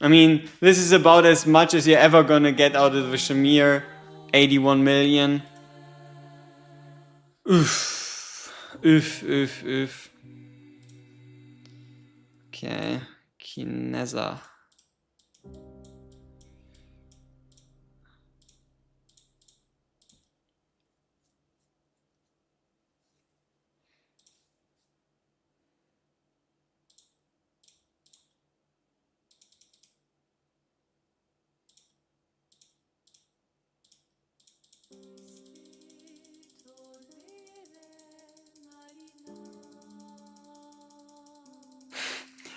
I mean, this is about as much as you're ever gonna get out of the Shamir. 81 million. Oof. Oof. Okay, Kineza.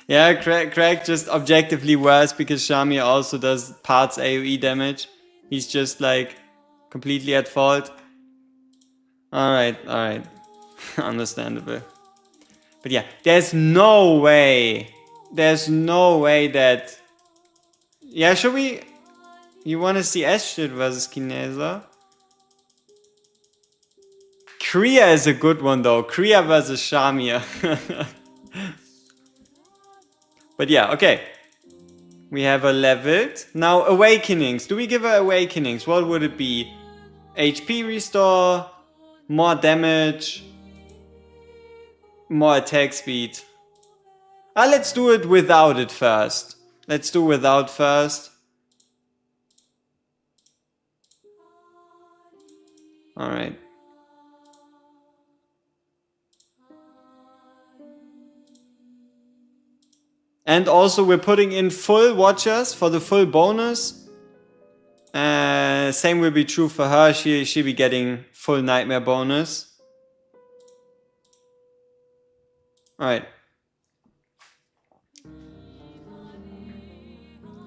Yeah, Craig just objectively worse because Shamir also does parts AoE damage. He's just like completely at fault. Alright. Understandable. But yeah, there's no way that... Yeah, should we... You wanna see Ashit versus Kineza? Kriya is a good one though. Kriya versus Shamir. But yeah, okay. We have a leveled. Now, awakenings. Do we give her awakenings? What would it be? HP restore, more damage, more attack speed. Let's do it without it first. Let's do without first. Alright. And also we're putting in full watchers for the full bonus. Same will be true for her. She'll be getting full nightmare bonus. Alright.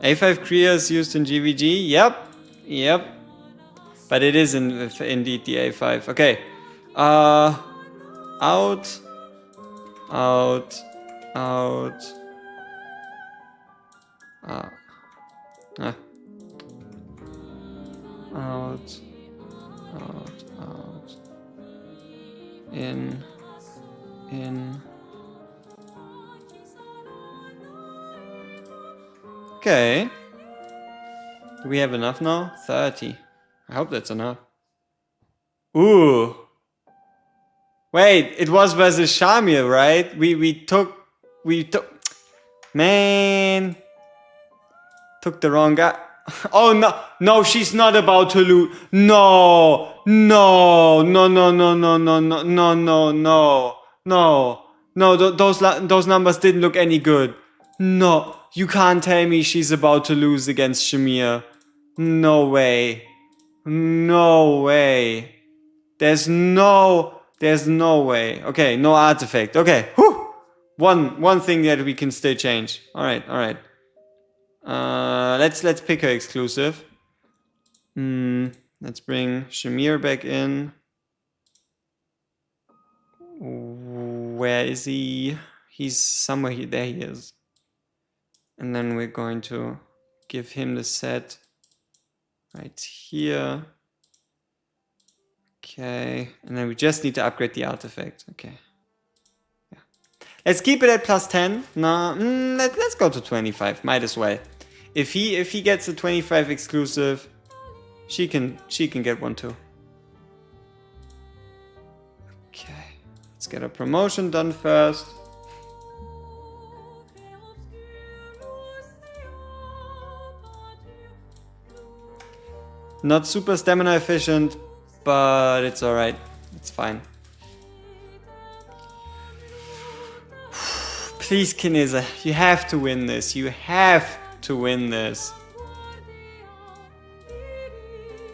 A5 Kriya is used in GVG. Yep. But it is indeed the A5. Okay. Out. Out. In. Okay. Do we have enough now? 30. I hope that's enough. Ooh. Wait, it was versus Shamir, right? We took... Man. Took the wrong guy. Oh no, she's not about to lose. No, those numbers didn't look any good. No, you can't tell me she's about to lose against Shamir. No way. There's no way. Okay, no artifact. Okay, whew. One thing that we can still change. Alright. Let's pick her exclusive. Let's bring Shamir back in. Where is he? He's somewhere here. There he is. And then we're going to give him the set right here. Okay, and then we just need to upgrade the artifact. Okay. Yeah. Let's keep it at plus 10. No, let's go to 25. Might as well. If he gets a 25 exclusive, she can get one too. Okay, let's get a promotion done first. Not super stamina efficient, but it's alright. It's fine. Please, Kineza, you have to win this. You have to win this.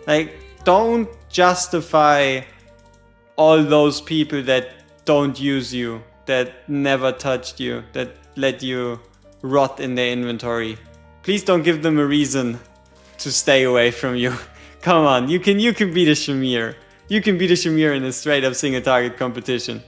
Like, don't justify all those people that don't use you, that never touched you, that let you rot in their inventory. Please don't give them a reason to stay away from you. Come on, you can beat a Shamir. You can beat a Shamir in a straight up single target competition.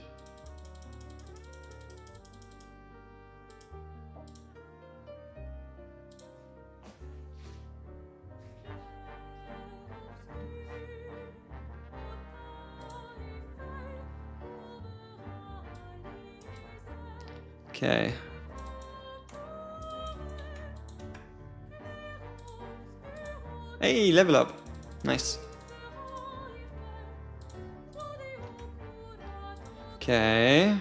Okay. Hey, level up. Nice. Okay.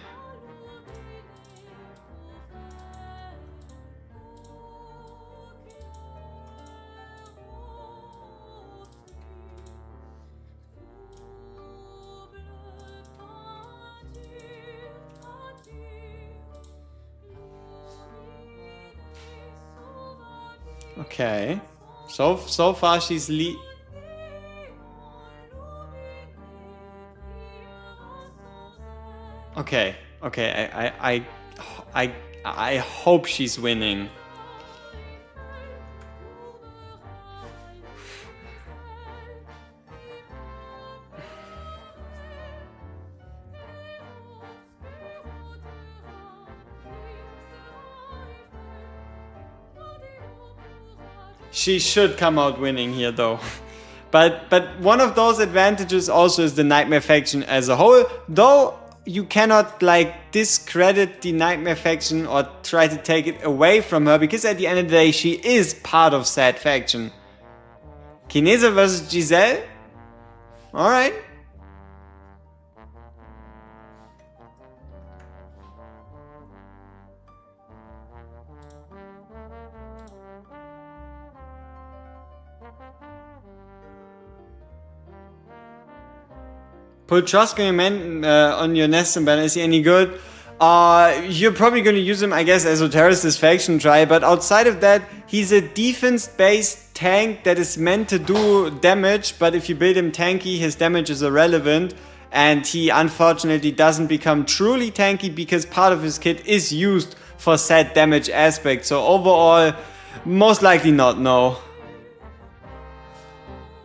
Okay. So far she's Okay. I hope she's winning. She should come out winning here though. But one of those advantages also is the Nightmare faction as a whole, though you cannot like discredit the Nightmare faction or try to take it away from her, because at the end of the day she is part of said faction. Kineza versus Giselle? Alright. Pull Trust on your Neston banner. Is he any good? You're probably going to use him, I guess, as Oteris' faction try, but outside of that, he's a defense-based tank that is meant to do damage, but if you build him tanky, his damage is irrelevant, and he unfortunately doesn't become truly tanky because part of his kit is used for said damage aspect. So overall, most likely not, no.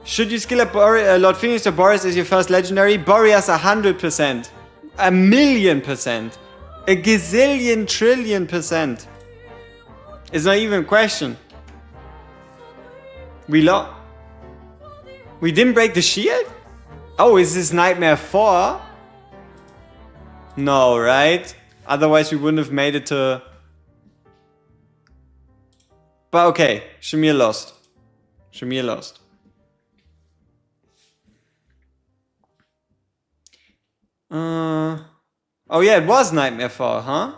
Should you skill up Lord Phoenix or Boris as your first legendary? Boreas 100%. 1,000,000%. A gazillion trillion %. It's not even a question. We didn't break the shield? Oh, is this Nightmare 4? No, right? Otherwise we wouldn't have made it to... But okay, Shamir lost. Shamir lost. Oh yeah, it was Nightmare 4, huh?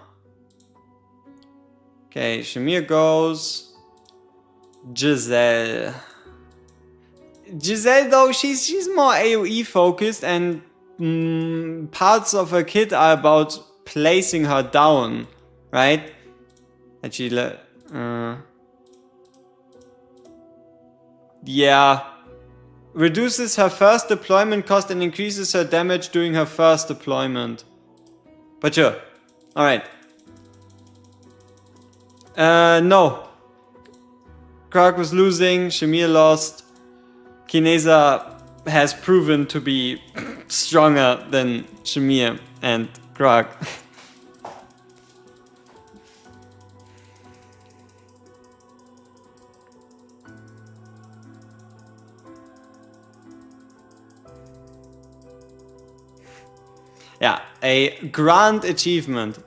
Okay, Shamir goes. Giselle. Giselle though, she's more AoE focused, and parts of her kit are about placing her down, right? And she yeah. Reduces her first deployment cost and increases her damage during her first deployment. But sure. Alright. No. Krark was losing, Shamir lost. Kineza has proven to be stronger than Shamir and Krark. Yeah, a grand achievement.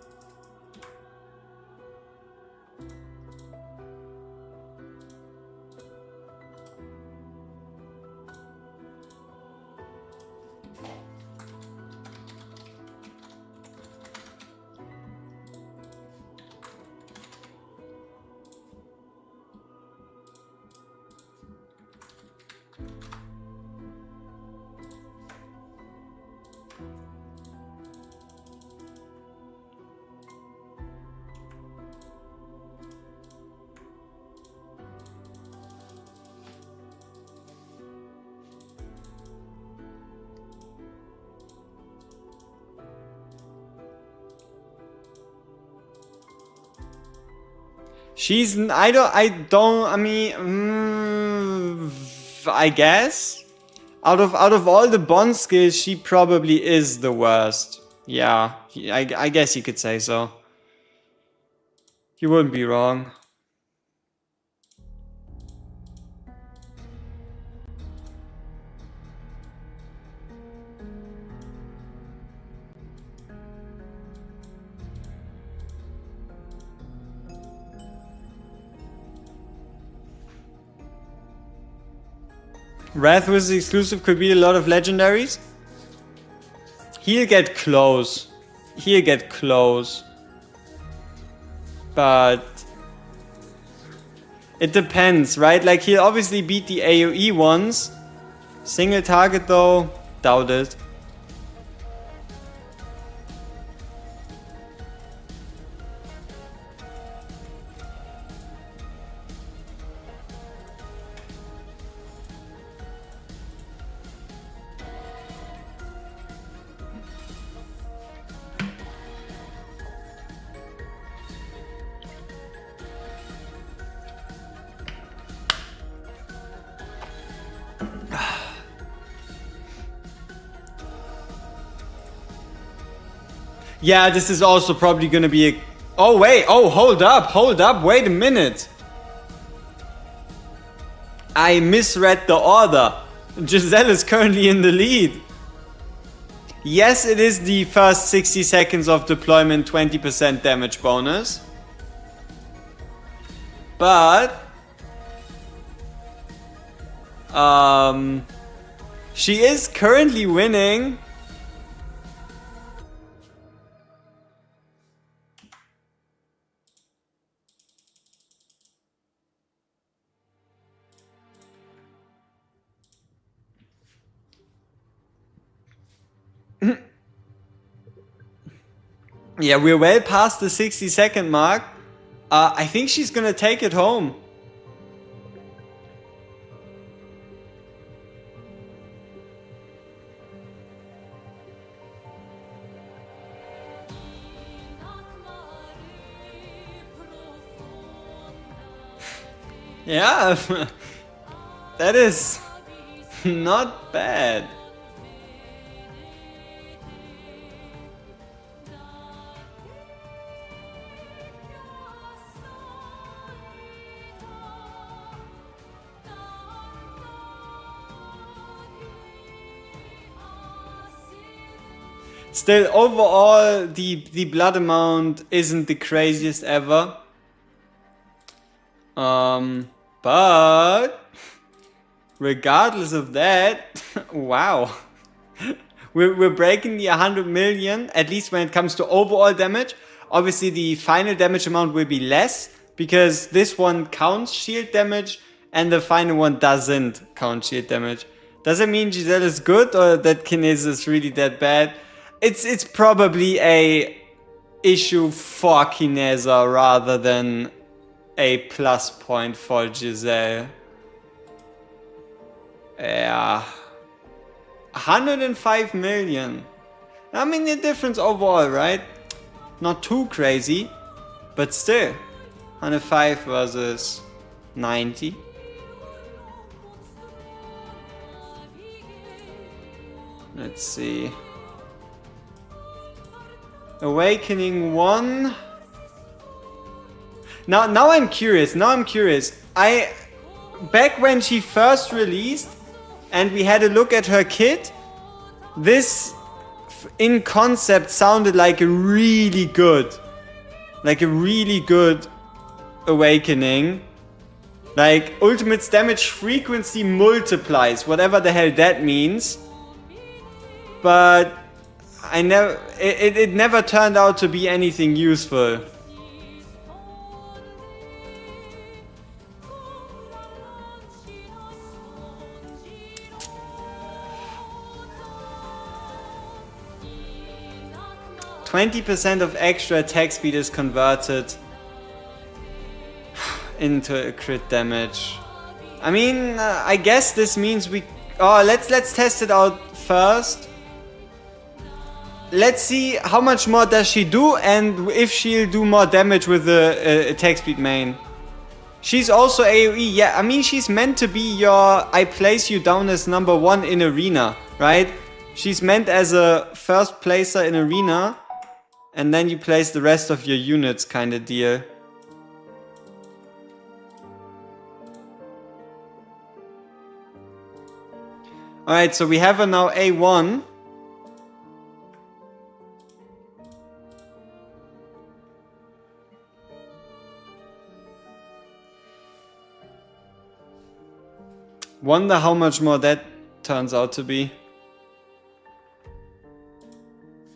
She's, I mean, I guess. Out of all the bond skills, she probably is the worst. Yeah, I guess you could say so. You wouldn't be wrong. Wrath was exclusive, could be a lot of legendaries. He'll get close. He'll get close. But it depends, right? Like, he'll obviously beat the AoE ones. Single target though, doubt it. Yeah, this is also probably gonna be a... Oh wait, oh hold up, wait a minute. I misread the order. Giselle is currently in the lead. Yes, it is the first 60 seconds of deployment 20% damage bonus. But... she is currently winning. Yeah, we're well past the 60-second mark. I think she's gonna take it home. Yeah, that is not bad. Still, overall, the blood amount isn't the craziest ever. But regardless of that, wow. We're breaking the 100 million, at least when it comes to overall damage. Obviously, the final damage amount will be less, because this one counts shield damage, and the final one doesn't count shield damage. Does it mean Giselle is good, or that Kinesis is really that bad? It's probably a issue for Kinesa rather than a plus point for Giselle. Yeah. 105 million. I mean, the difference overall, right? Not too crazy, but still. 105 versus 90. Let's see. Awakening 1. Now I'm curious. Back when she first released and we had a look at her kit, this in concept sounded like a really good awakening. Like, ultimate's damage frequency multiplies, whatever the hell that means. But it never turned out to be anything useful. %20 of extra attack speed is converted into a crit damage. I mean, I guess this means we... Oh, let's test it out first. let's see how much more does she do and if she'll do more damage with the attack speed main. She's also AoE, yeah, I mean she's meant to be your I place you down as number 1 in arena, right? She's meant as a first placer in arena and then you place the rest of your units kind of deal. Alright, so we have her now A1. Wonder how much more that turns out to be.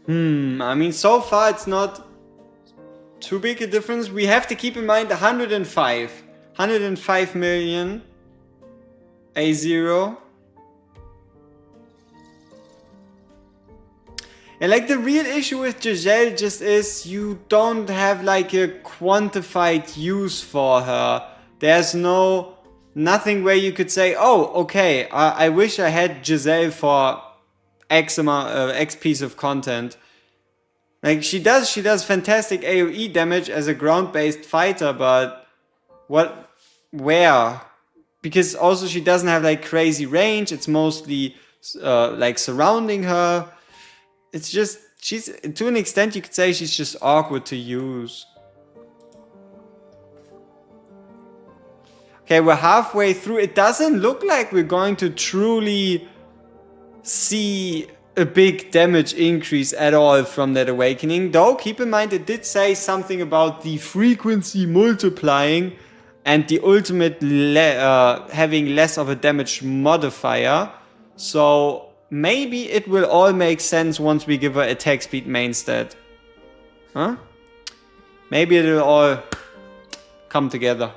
I mean, so far it's not too big a difference. We have to keep in mind 105 million A0. And like the real issue with Giselle just is you don't have like a quantified use for her. There's nothing where you could say, oh, okay, I wish I had Giselle for X amount, X piece of content. Like she does fantastic AoE damage as a ground-based fighter, but where? Because also she doesn't have like crazy range. It's mostly like surrounding her. It's just, she's, to an extent you could say she's just awkward to use. Okay, we're halfway through. It doesn't look like we're going to truly see a big damage increase at all from that awakening. Though, keep in mind it did say something about the frequency multiplying and the ultimate having less of a damage modifier. So maybe it will all make sense once we give her attack speed main stat. Huh? Maybe it'll all come together.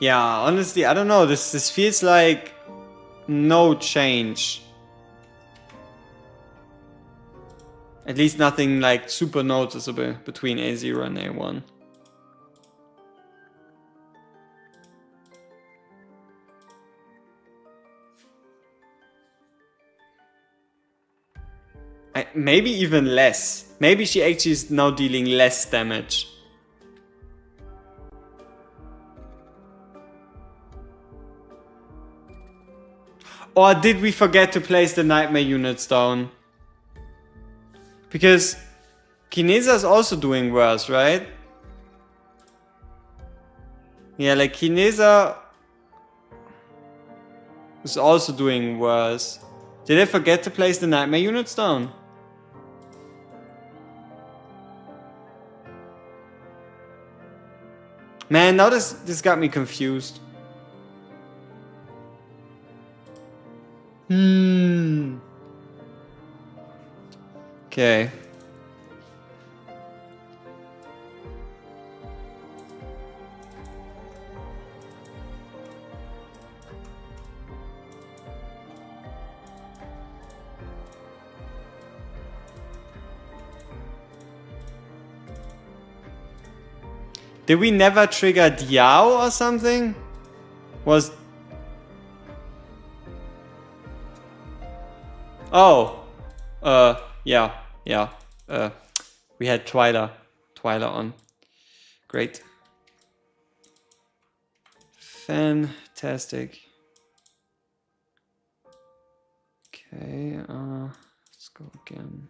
Yeah, honestly, I don't know. This feels like no change. At least nothing like super noticeable between A0 and A1. Maybe even less. Maybe she actually is now dealing less damage. Or did we forget to place the nightmare units down? Because Kinesa is also doing worse, right? Yeah, like Kinesa is also doing worse. Did I forget to place the nightmare units down? Man, now this got me confused. Okay. Did we never trigger Diao or something? Was... Oh. Yeah. We had Twyla on. Great. Fantastic. Okay, let's go again.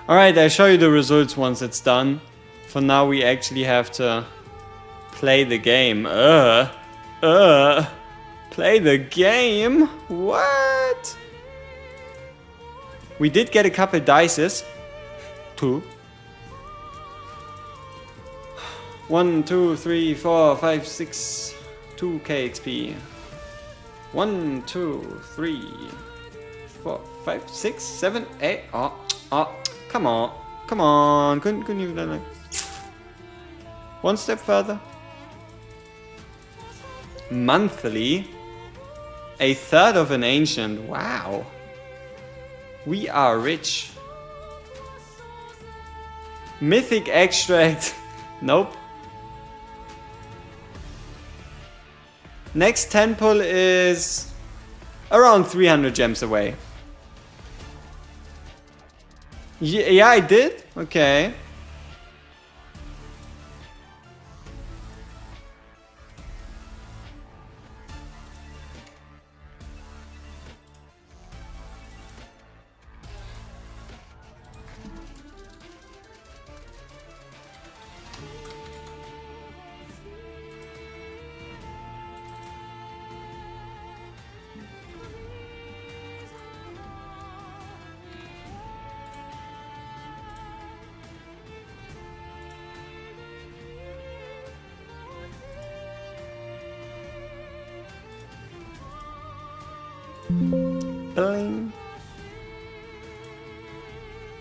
Alright, I'll show you the results once it's done. For now we actually have to play the game. Play the game? What? We did get a couple dices. 2. 1, 2, 3, 4, 5, 6. 2k XP. 1, 2, 3, 4, 5, 6, 7, 8. Oh. Come on. Couldn't you done like... One step further. Monthly. A third of an ancient. Wow. We are rich. Mythic extract. Nope. Next temple is around 300 gems away. Yeah, I did? Okay. Bling.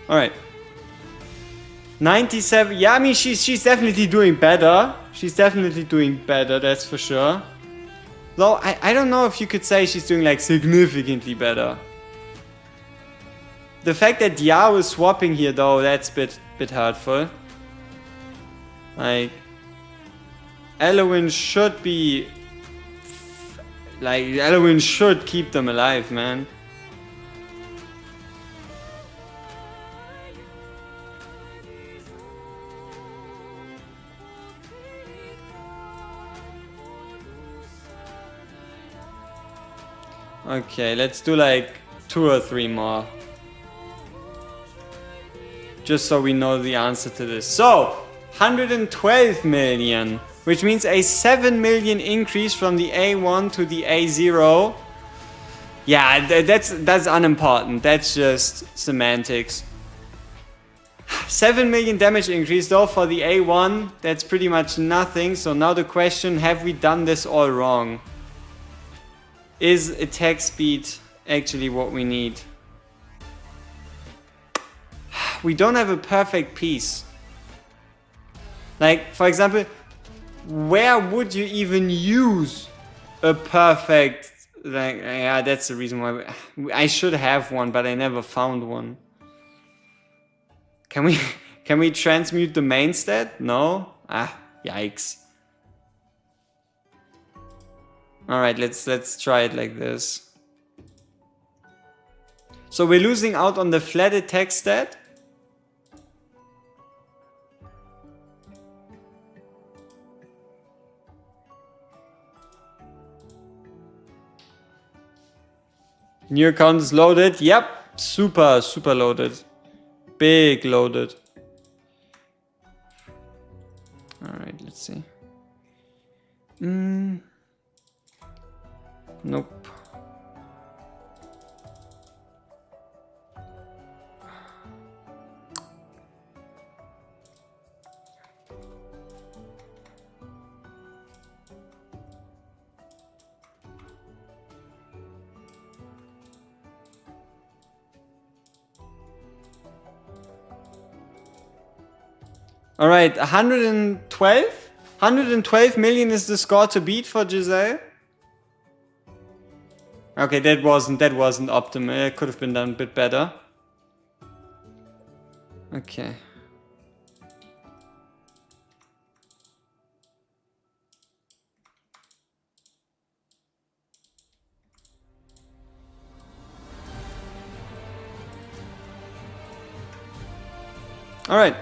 All right. 97. Yeah, I mean she's definitely doing better. She's definitely doing better. That's for sure. Though I don't know if you could say she's doing like significantly better. The fact that Yao is swapping here though, that's bit hurtful. Like Elowin should be like Elowin should keep them alive, man. Okay, let's do like 2 or 3 more. Just so we know the answer to this. So, 112 million, which means a 7 million increase from the A1 to the A0. Yeah, that's unimportant. That's just semantics. 7 million damage increase though for the A1. That's pretty much nothing. So now the question, have we done this all wrong? Is attack speed actually what we need? We don't have a perfect piece. Like, for example, where would you even use a perfect... Like, yeah, that's the reason why I should have one, but I never found one. Can we transmute the main stat? No? Ah, yikes. Alright, let's try it like this. So we're losing out on the flat attack stat. New account is loaded. Yep, super loaded. Big loaded. Alright, let's see. Nope. All right, 112? 112 million is the score to beat for Giselle. Okay, that wasn't optimal. It could have been done a bit better. Okay. All right.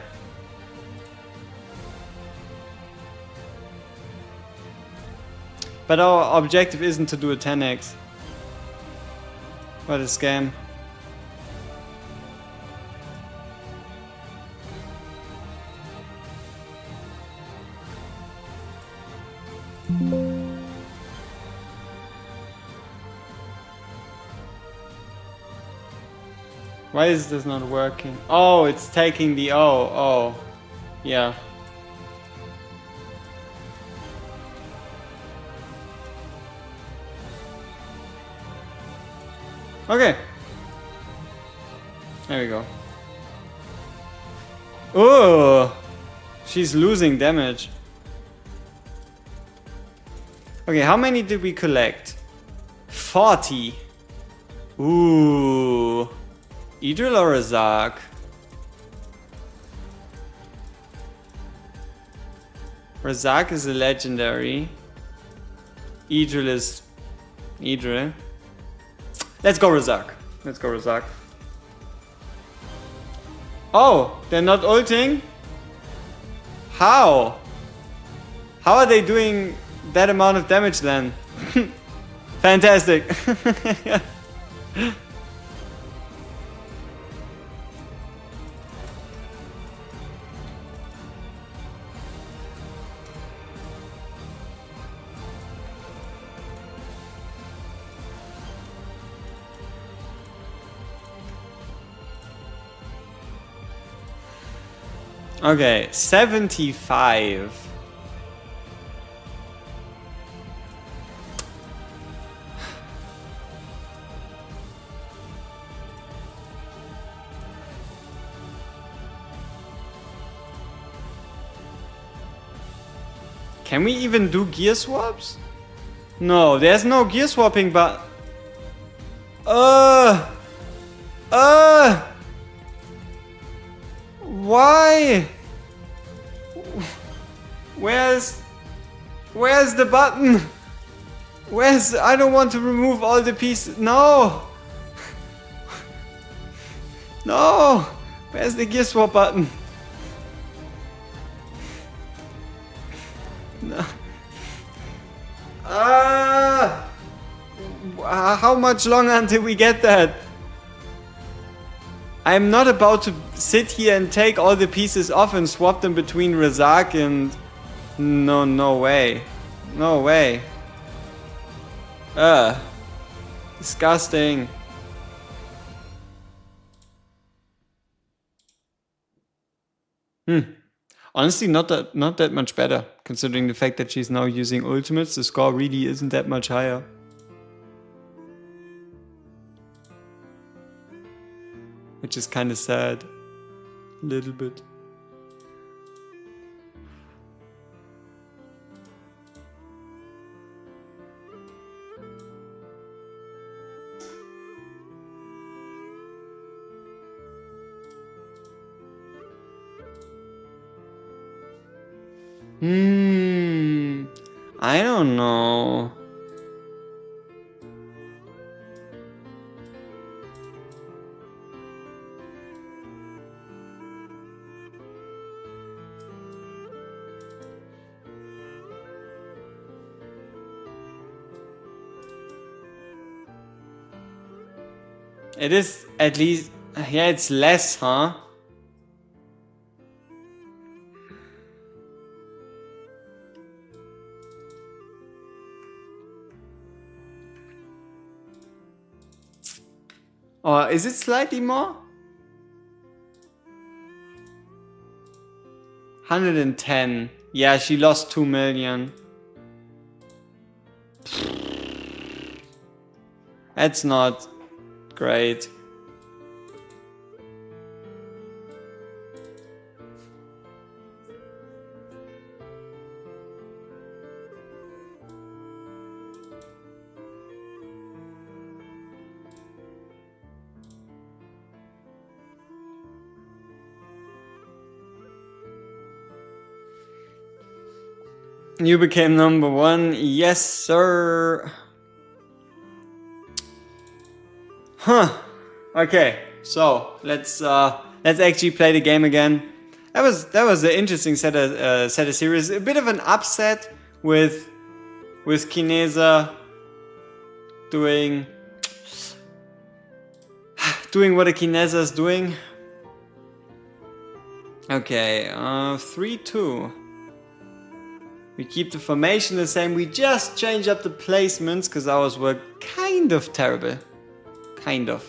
But our objective isn't to do a 10x. What a scam. Why is this not working? Oh, it's taking the oh, yeah. Okay. There we go. Oh, she's losing damage. Okay, how many did we collect? 40. Ooh. Idril or Razak? Razak is a legendary. Idril is Idril. Let's go Razak. Let's go Razak. Oh, they're not ulting? How? How are they doing that amount of damage then? Fantastic. Okay, 75. Can we even do gear swaps? No, there's no gear swapping, but... Why? Where's the button? I don't want to remove all the pieces. No! No! Where's the gear swap button? No. How much longer until we get that? I'm not about to sit here and take all the pieces off and swap them between Razak and... No way. No way. Disgusting. Honestly, not that much better. Considering the fact that she's now using ultimates, the score really isn't that much higher. Which is kind of sad. A little bit. I don't know. It is at least, yeah, it's less, huh? Or is it slightly more? 110. Yeah, she lost 2 million. That's not great. You became number 1. Yes, sir. Huh. Okay. So let's actually play the game again. That was an interesting set of series. A bit of an upset with Kineza doing what a Kineza is doing. Okay. 3-2. We keep the formation the same, we just change up the placements because ours were kind of terrible. Kind of.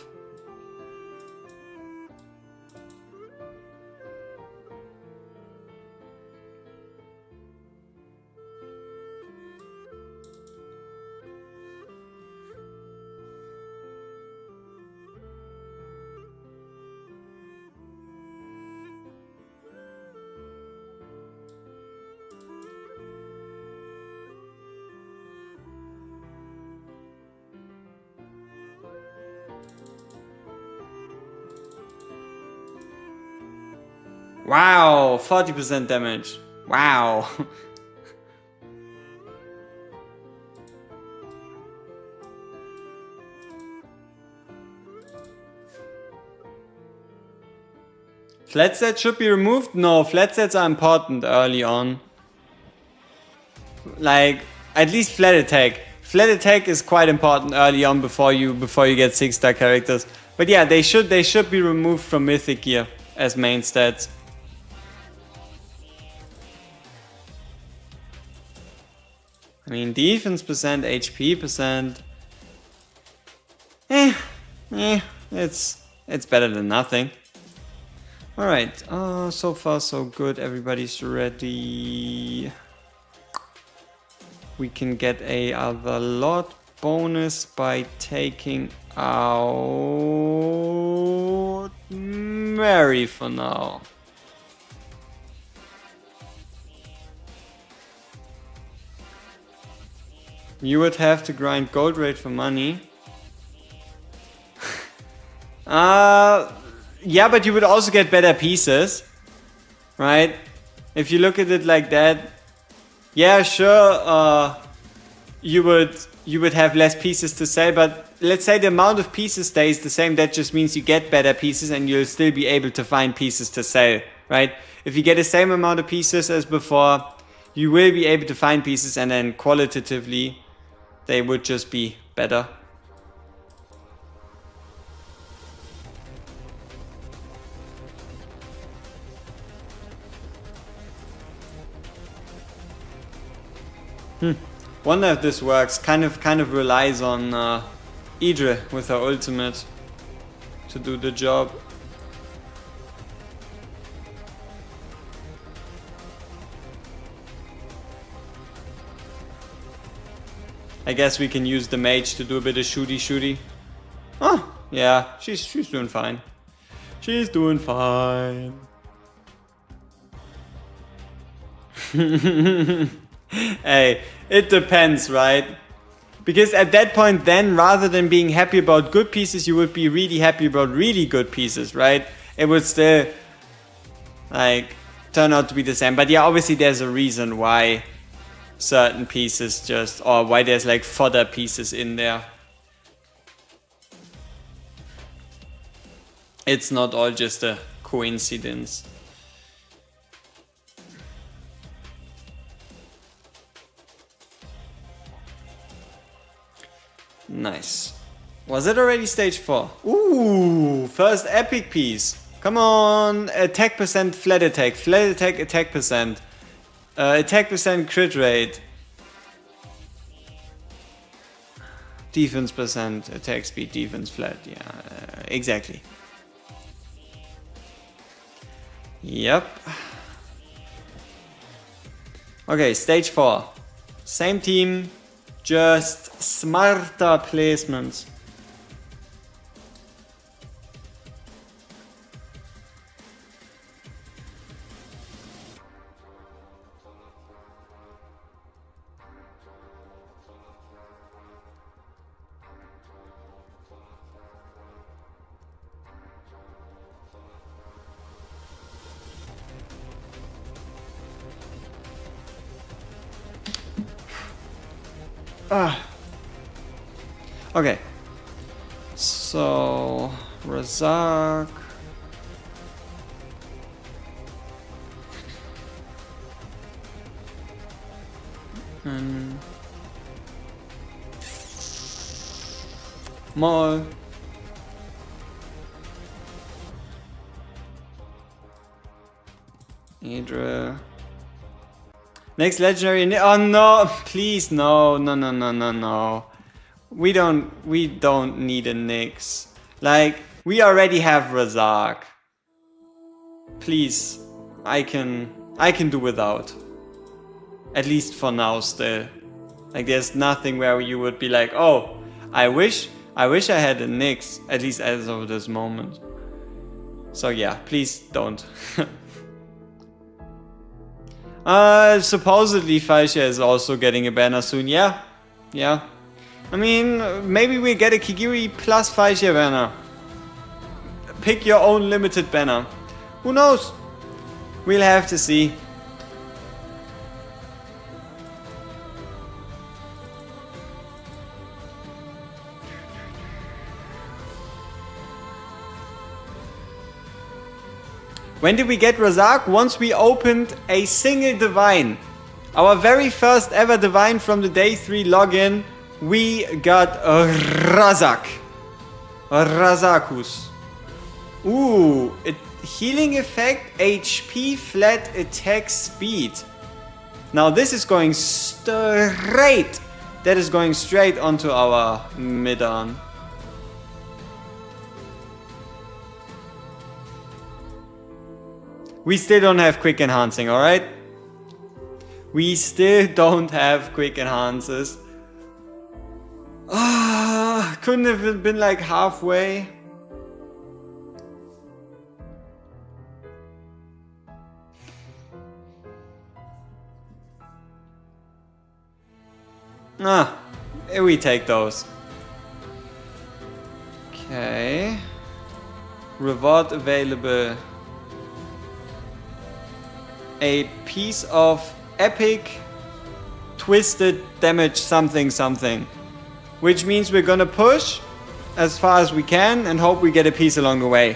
Wow, 40% damage. Wow. Flat sets should be removed? No, flat sets are important early on. Like, at least flat attack. Flat attack is quite important early on before you get 6-star characters. But yeah, they should be removed from Mythic gear as main stats. I mean, defense percent, HP percent. It's better than nothing. Alright, so far so good, everybody's ready. We can get a other lot bonus by taking out Mary for now. You would have to grind gold rate for money. Yeah, but you would also get better pieces, right? If you look at it like that, yeah, sure, you would have less pieces to sell, but let's say the amount of pieces stays the same. That just means you get better pieces and you'll still be able to find pieces to sell, right? If you get the same amount of pieces as before, you will be able to find pieces, and then qualitatively, they would just be better. Wonder if this works. Kind of relies on Idre with her ultimate to do the job. I guess we can use the mage to do a bit of shooty. Oh, yeah, she's doing fine. She's doing fine. Hey, it depends, right? Because at that point then, rather than being happy about good pieces, you would be really happy about really good pieces, right? It would still, like, turn out to be the same. But yeah, obviously there's a reason why certain pieces just, or why there's like fodder pieces in there. It's not all just a coincidence. Nice. Was it already stage 4? Ooh, first epic piece. Come on, attack percent, flat attack, attack percent. Attack percent, crit rate. Defense percent, attack speed, defense flat. Yeah, exactly. Yep. Okay, stage 4. Same team, just smarter placements. Okay, so Razak. And Maul. Idre. Next legendary. Oh no! Please no! No! We don't need a Nyx. Like, we already have Razak. Please, I can do without. At least for now still. Like, there's nothing where you would be like, oh, I wish I had a Nyx, at least as of this moment. So yeah, please don't. Supposedly Faisha is also getting a banner soon. Yeah. I mean, maybe we get a Kigiri plus Faisha banner. Pick your own limited banner. Who knows? We'll have to see. When did we get Razak? Once we opened a single divine. Our very first ever divine from the day 3 login. We got a Razak. A Razakus. Ooh, healing effect, HP, flat attack speed. Now this is going straight. That is going straight onto our mid-on. We still don't have quick enhancing, alright? We still don't have quick enhances. Ah, couldn't have been like halfway. Ah, we take those. Okay. Reward available. A piece of epic twisted damage something something. Which means we're gonna push as far as we can and hope we get a piece along the way.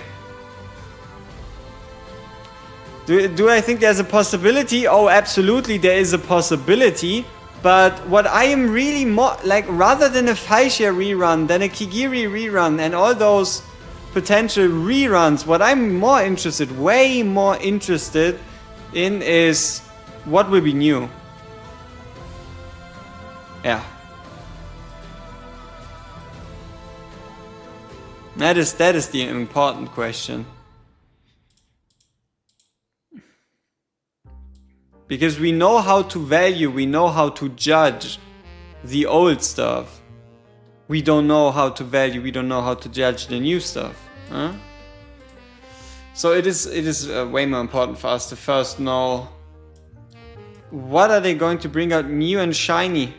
Do I think there's a possibility? Oh, absolutely there is a possibility. But what I am really more like, rather than a Faixia rerun, than a Kigiri rerun and all those potential reruns, what I'm more interested, way more interested in is what will be new. Yeah. That is the important question. Because we know how to value, we know how to judge the old stuff. We don't know how to value, we don't know how to judge the new stuff. Huh? So it is way more important for us to first know what are they going to bring out new and shiny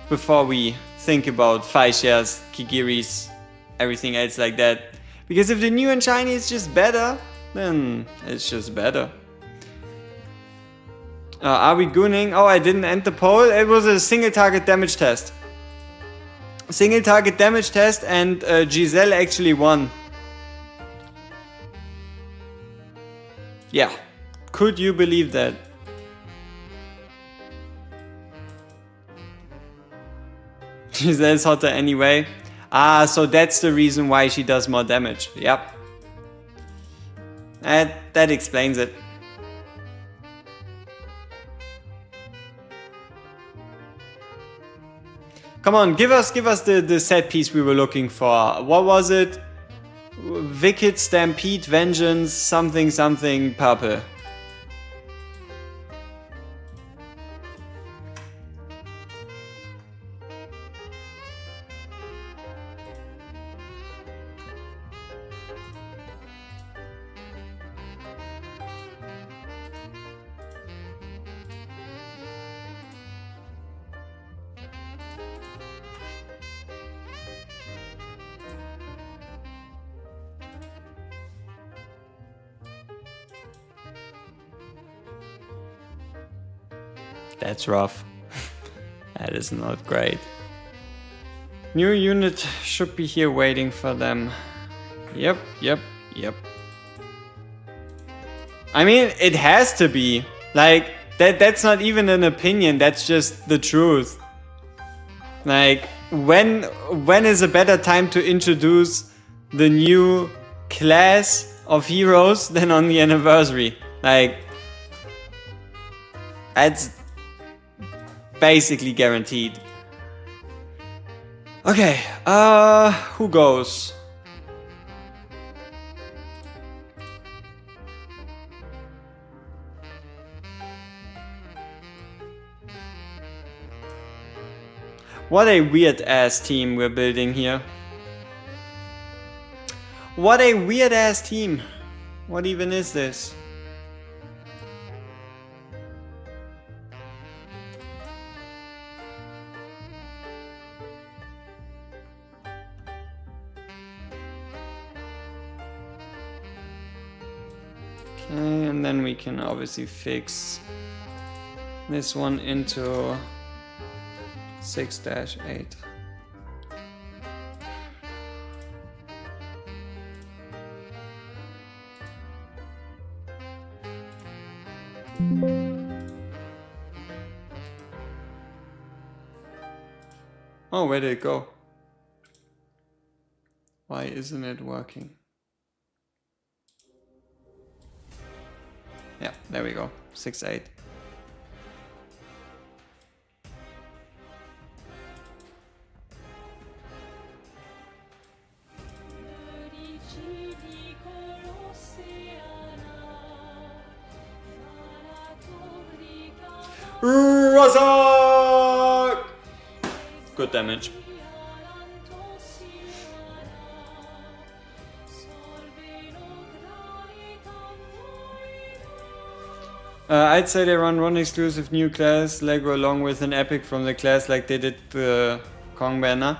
before we think about Faishias, Kigiris, everything else like that. Because if the new and shiny is just better, then it's just better. Are we gooning? Oh, I didn't end the poll. It was a single target damage test. Single target damage test, and Giselle actually won. Yeah. Could you believe that? Giselle's hotter anyway. Ah, so that's the reason why she does more damage. Yep. That explains it. Come on, give us the set piece we were looking for. What was it? Wicked Stampede Vengeance something something purple. That's rough. That is not great. New unit should be here waiting for them. Yep. I mean, it has to be. Like, that's not even an opinion, that's just the truth. Like, when is a better time to introduce the new class of heroes than on the anniversary? Like, that's basically guaranteed. Okay, who goes? What a weird ass team we're building here. What a weird ass team. What even is this? Okay, And then we can obviously fix this one into 6-8. Oh, where did it go? Why isn't it working? Yeah, there we go. 6-8. Razak! Good damage. I'd say they run one exclusive new class Lego along with an epic from the class like they did the Kong banner.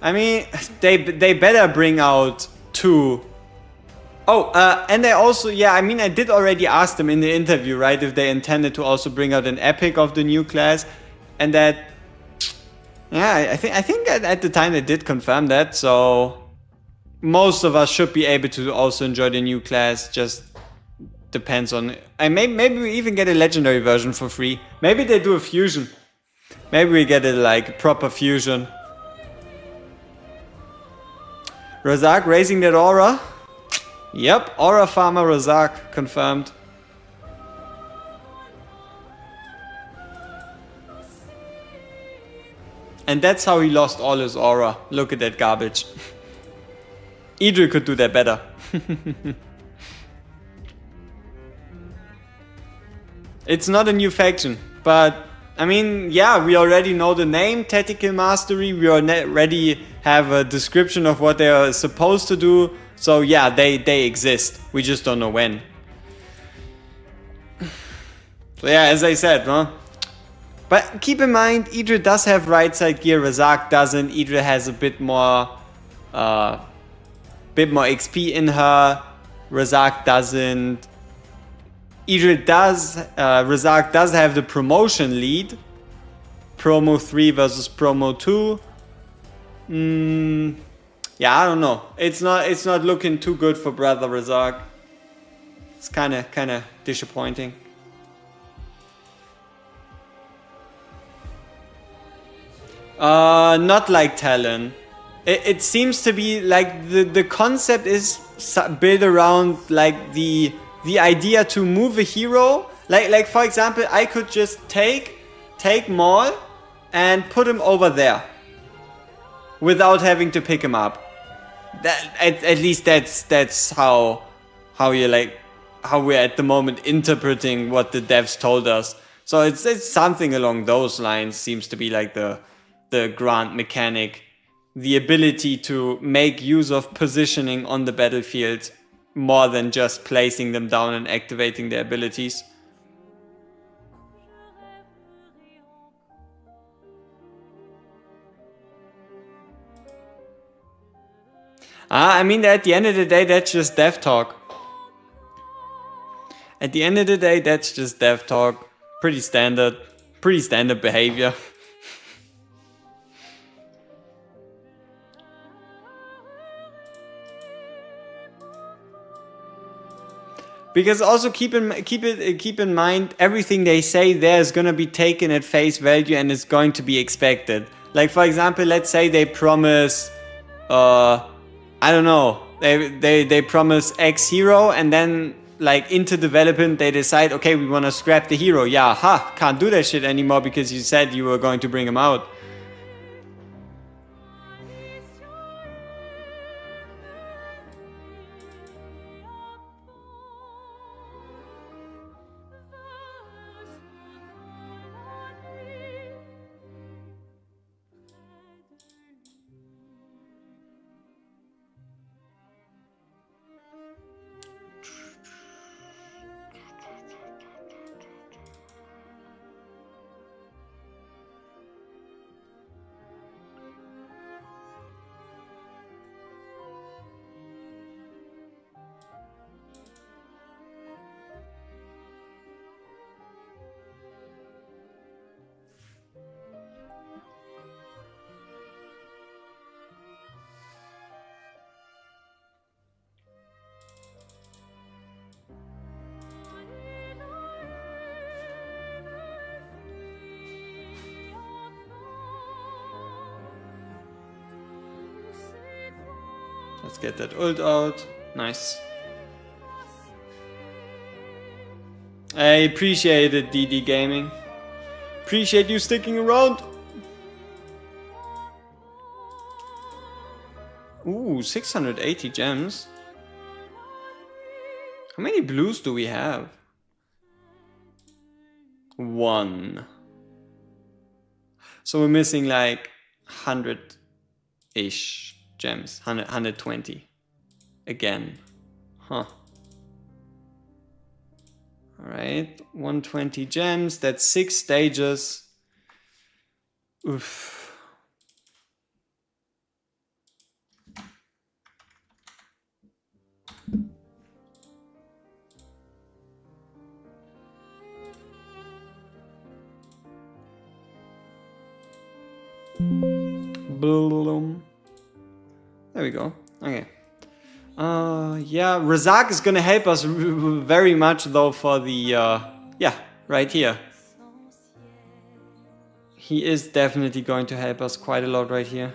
I mean, they better bring out 2. Oh, and they also, yeah, I mean, I did already ask them in the interview, right, if they intended to also bring out an epic of the new class, and that, yeah, I think at the time they did confirm that, so most of us should be able to also enjoy the new class. Just depends on, maybe we even get a legendary version for free. Maybe they do a fusion. Maybe we get a like proper fusion. Razak raising that aura. Yep, aura farmer Razak confirmed. And that's how he lost all his aura. Look at that garbage. Idril could do that better. It's not a new faction, but I mean, yeah, we already know the name, Tactical Mastery. We already have a description of what they are supposed to do. So yeah, they exist. We just don't know when. So yeah, as I said, huh? But keep in mind, Idril does have right side gear, Razak doesn't. Idril has a bit more XP in her. Razak doesn't. Idril does, Razak does have the promotion lead. Promo 3 versus Promo 2. Yeah, I don't know. It's not looking too good for Brother Razak. It's kinda disappointing. Not like Talon. It seems to be like the concept is built around like the idea to move a hero. Like for example, I could just take Maul and put him over there without having to pick him up. That at least that's how you like how we're at the moment interpreting what the devs told us. So it's something along those lines. Seems to be like the grand mechanic, the ability to make use of positioning on the battlefield more than just placing them down and activating their abilities. I mean, at the end of the day, that's just dev talk. At the end of the day, that's just dev talk. Pretty standard behavior. Because also keep in mind, everything they say there is gonna be taken at face value and is going to be expected. Like for example, let's say they promise, I don't know, they promise X hero and then like into development they decide, okay, we want to scrap the hero. Yeah, can't do that shit anymore because you said you were going to bring him out. Let's get that ult out. Nice. I appreciate it, DD Gaming. Appreciate you sticking around. Ooh, 680 gems. How many blues do we have? 1. So we're missing like 100-ish gems. 120. Again. Huh. Alright, 120 gems. That's 6 stages. Oof. There we go. Okay. Yeah, Razak is gonna help us very much though for the yeah, right here. He is definitely going to help us quite a lot right here.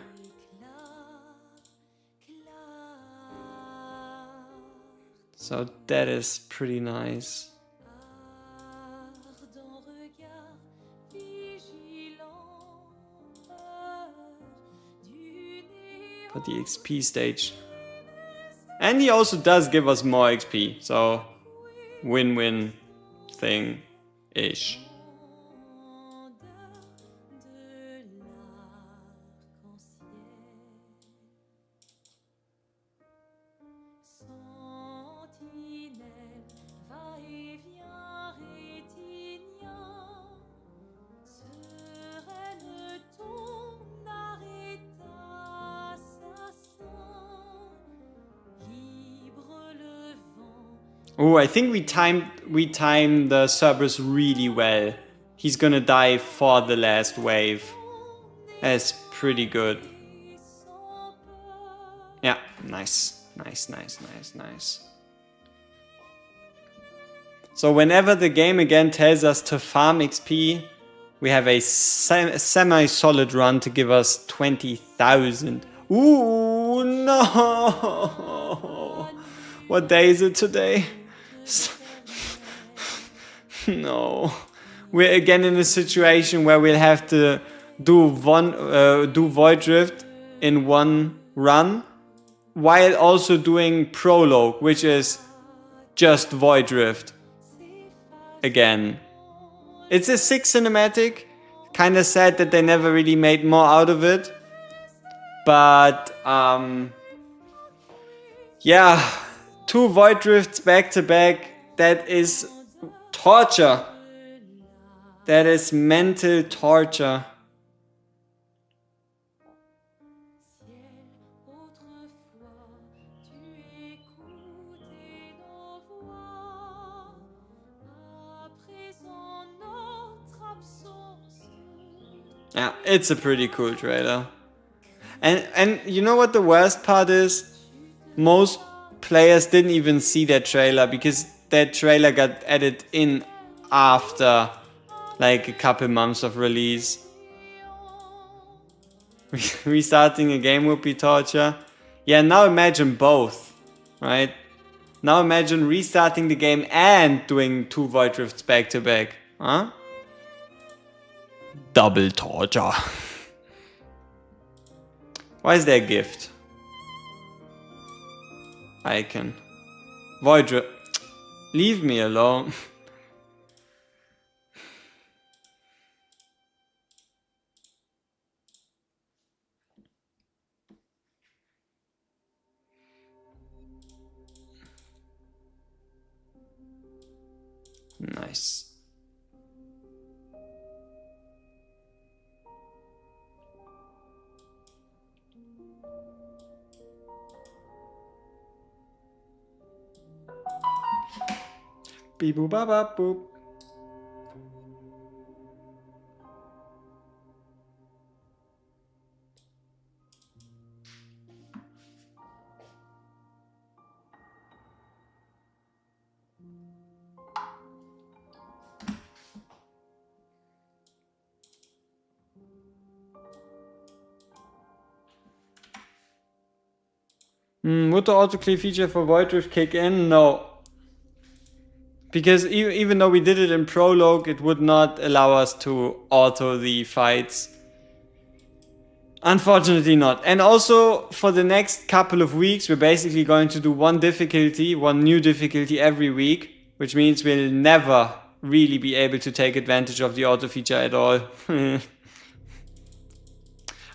So that is pretty nice. For the XP stage. And he also does give us more XP, so win-win thing-ish. Oh, I think we timed the Cerberus really well. He's gonna die for the last wave. That's pretty good. Yeah, nice. Nice. So whenever the game again tells us to farm XP, we have a semi-solid run to give us 20,000. Ooh, no! What day is it today? No, we're again in a situation where we'll have to do Void Drift in one run, while also doing Prologue, which is just Void Drift. Again, it's a 6 cinematic. Kind of sad that they never really made more out of it, but yeah. 2 Void Drifts back to back, that is torture. That is mental torture. Yeah, it's a pretty cool trailer. And you know what the worst part is? Most players didn't even see that trailer because that trailer got added in after like a couple months of release. Restarting a game would be torture. Yeah, now imagine both, right? Now imagine restarting the game and doing 2 Void Drifts back to back, huh? Double torture. Why is there a gift? Icon. Void Drift. Leave me alone. Nice. Beep boop ba ba boop. Would the autoclave feature for Void Rift kick in? No. Because even though we did it in Prologue, it would not allow us to auto the fights. Unfortunately not. And also, for the next couple of weeks, we're basically going to do one new difficulty every week. Which means we'll never really be able to take advantage of the auto feature at all.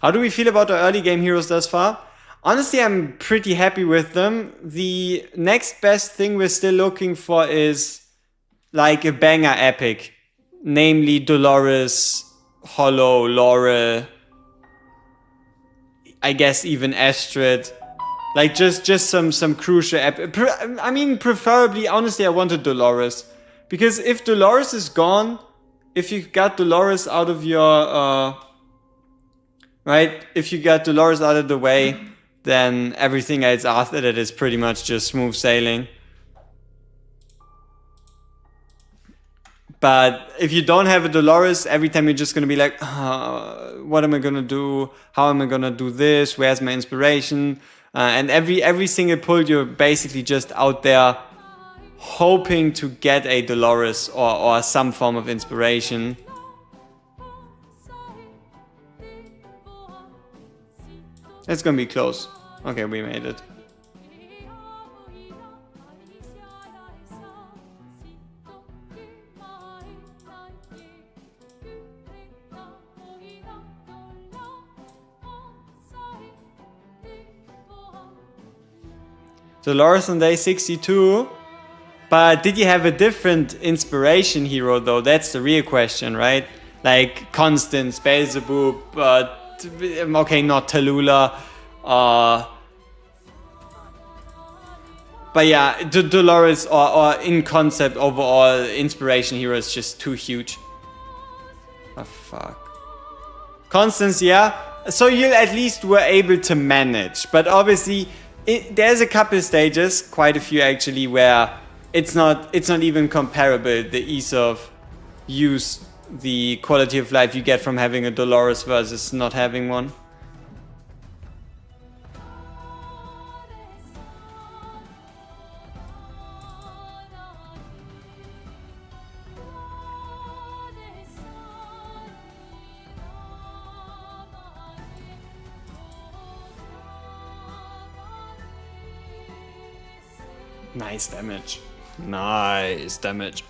How do we feel about our early game heroes thus far? Honestly, I'm pretty happy with them. The next best thing we're still looking for is like a banger epic. Namely Dolores, Hollow, Laurel, I guess even Astrid. Like just some crucial epic. I mean, preferably, honestly, I wanted Dolores. Because if Dolores is gone, if you got Dolores out of your, right? If you got Dolores out of the way, then everything else after that is pretty much just smooth sailing. But if you don't have a Dolores, every time you're just gonna be like, what am I gonna do? How am I gonna do this? Where's my inspiration? And every single pull, you're basically just out there hoping to get a Dolores or some form of inspiration. It's gonna be close. Okay, we made it. Dolores on day 62. But did you have a different inspiration hero though? That's the real question, right? Like Constance, Beelzebub, okay, not Tallulah. But yeah, Dolores or in concept overall, inspiration hero is just too huge. Oh fuck. Constance, yeah. So you at least were able to manage. But obviously, there's a couple stages, quite a few actually, where it's not even comparable, the ease of use, the quality of life you get from having a Dolores versus not having one. Nice damage. Nice damage.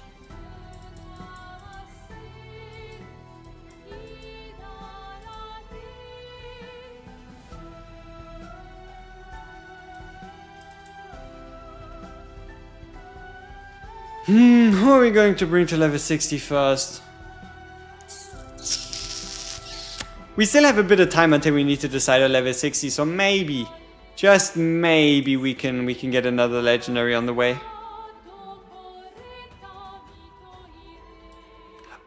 Who are we going to bring to level 60 first? We still have a bit of time until we need to decide on level 60, so maybe, just maybe we can get another legendary on the way.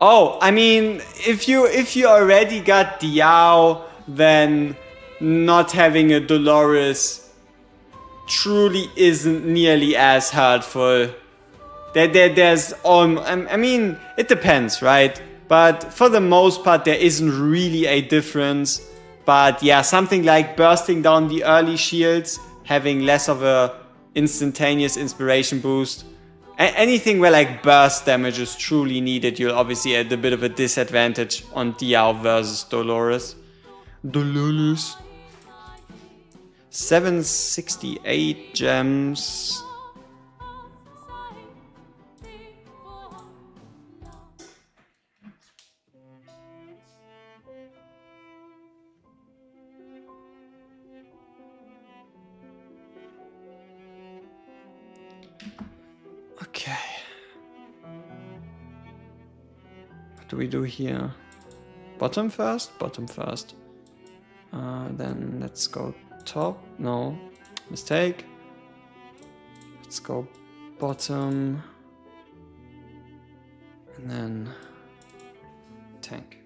Oh, I mean, if you already got Diao, then not having a Dolores truly isn't nearly as hurtful. There's I mean, it depends, right? But for the most part, there isn't really a difference. But yeah, something like bursting down the early shields, having less of a instantaneous inspiration boost. Anything where like burst damage is truly needed, you'll obviously at a bit of a disadvantage on Diao versus Dolores. 768 gems. Okay. What do we do here? Bottom first? Bottom first. Then let's go top. No. Mistake. Let's go bottom. And then tank.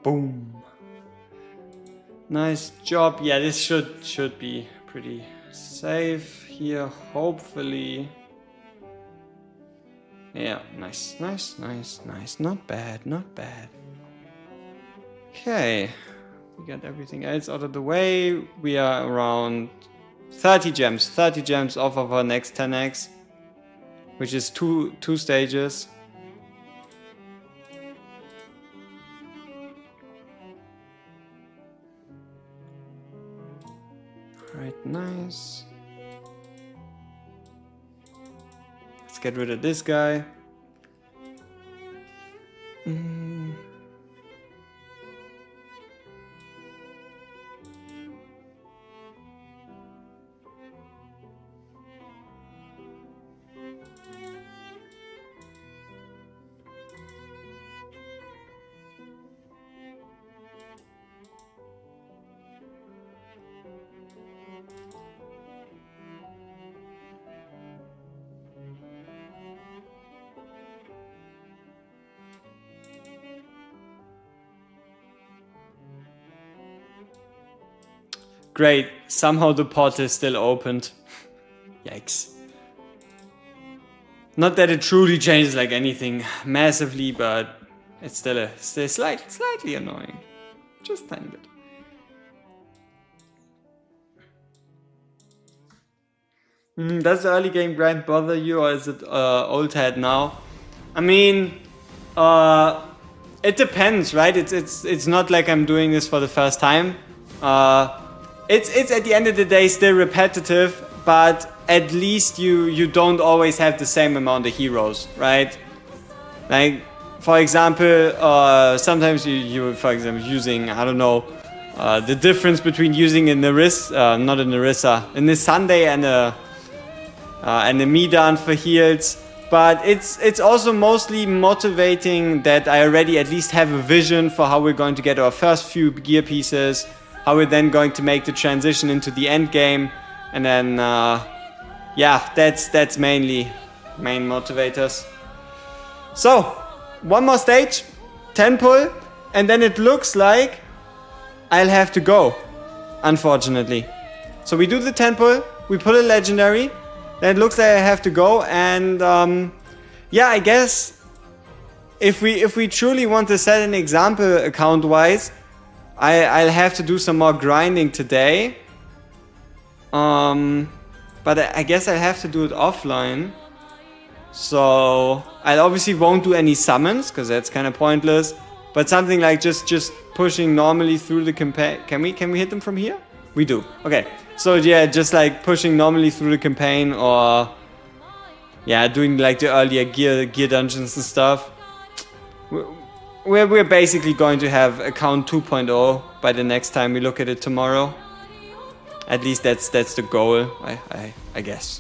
Boom. Nice job. Yeah, this should be pretty safe here, hopefully. Yeah, nice. Not bad, not bad. Okay. We got everything else out of the way. We are around 30 gems. 30 gems off of our next 10x. Which is two stages. Alright, nice. Let's get rid of this guy. Great, somehow the pot is still opened. Yikes. Not that it truly changes like anything massively, but it's still slightly annoying. Just a tiny bit. Does the early game grind bother you, or is it old hat now? I mean, it depends, right? It's not like I'm doing this for the first time. It's at the end of the day still repetitive, but at least you don't always have the same amount of heroes, right? Like, for example, sometimes you for example using, I don't know, the difference between using a Narissa, not a Narissa, a Nisande and a Midan for heals. But it's also mostly motivating that I already at least have a vision for how we're going to get our first few gear pieces, how we're then going to make the transition into the end game, and then yeah, that's main motivators. So, one more stage, 10 pull, and then it looks like I'll have to go, unfortunately. So we do the 10 pull, we pull a legendary, then it looks like I have to go, and yeah, I guess if we truly want to set an example account-wise, I'll have to do some more grinding today. But I guess I have to do it offline. So I obviously won't do any summons, because that's kind of pointless. But something like just pushing normally through the campaign. Can we hit them from here? We do. Okay. So yeah, just like pushing normally through the campaign, or yeah, doing like the earlier gear dungeons and stuff. We're basically going to have account 2.0 by the next time we look at it tomorrow. At least that's the goal, I guess.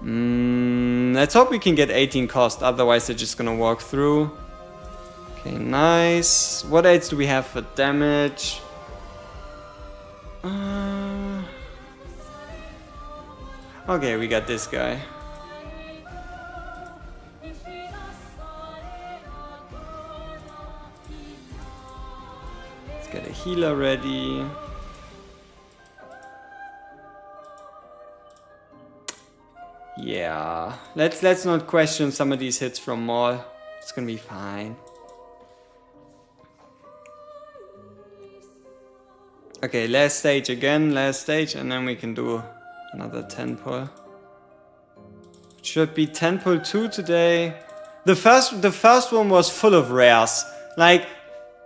Let's hope we can get 18 cost, otherwise they're just gonna walk through. Okay, nice. What else do we have for damage? Okay, we got this guy. Let's get a healer ready. Yeah, let's not question some of these hits from Maul. It's gonna be fine. Okay, last stage again, and then we can do another 10 pull. It should be 10 pull 2 today. The first one was full of rares. Like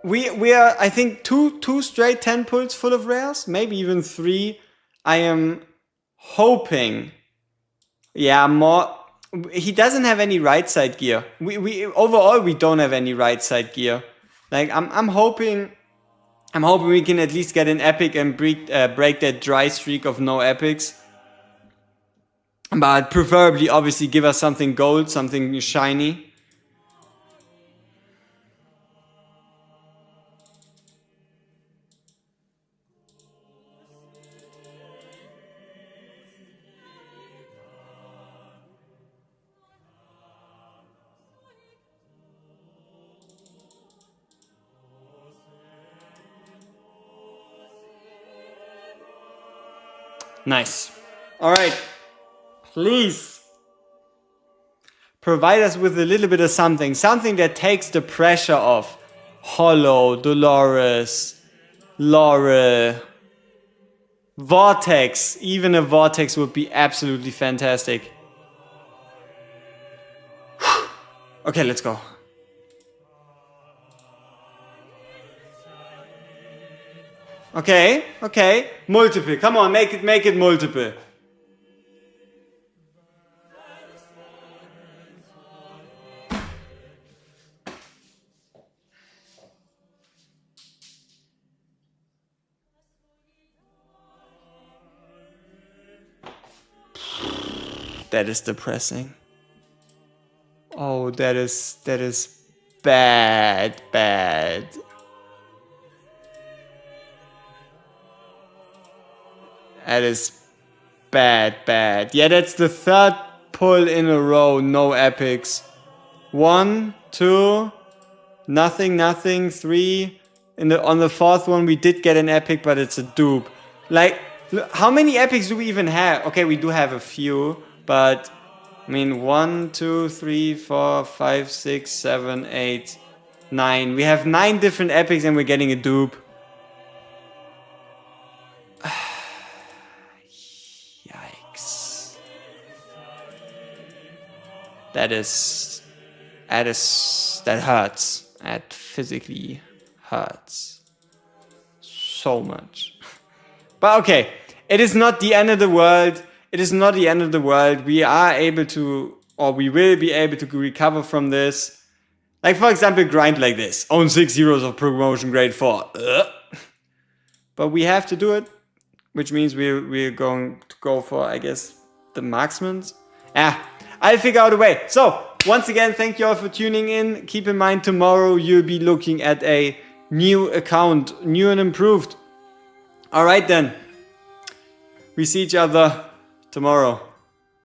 we are, I think, two straight 10 pulls full of rares, maybe even 3. I am hoping. Yeah, more. He doesn't have any right side gear. We overall we don't have any right side gear. Like I'm hoping we can at least get an epic and break that dry streak of no epics. But preferably, obviously, give us something gold, something shiny. Nice. Alright. Please. Provide us with a little bit of something. Something that takes the pressure off. Hollow, Dolores, Laurel, Vortex. Even a Vortex would be absolutely fantastic. Okay, let's go. Okay, okay. Multiple. Come on, make it multiple. That is depressing. Oh, that is bad. That is bad. Yeah, that's the third pull in a row, no epics. 1, 2, nothing, 3. On the fourth one we did get an epic, but it's a dupe. Like, how many epics do we even have? Okay, we do have a few, but I mean 1, 2, 3, 4, 5, 6, 7, 8, 9. We have 9 different epics and we're getting a dupe. Yikes. That hurts. That physically hurts so much. But okay, it is not the end of the world. It is not the end of the world. We are able to, or we will be able to recover from this. Like, for example, grind like this. Own 6 heroes of promotion grade 4. But we have to do it, which means we're going to go for, I guess, the marksmen. I'll figure out a way. So, once again, thank you all for tuning in. Keep in mind, tomorrow you'll be looking at a new account, new and improved. Alright then. We see each other tomorrow.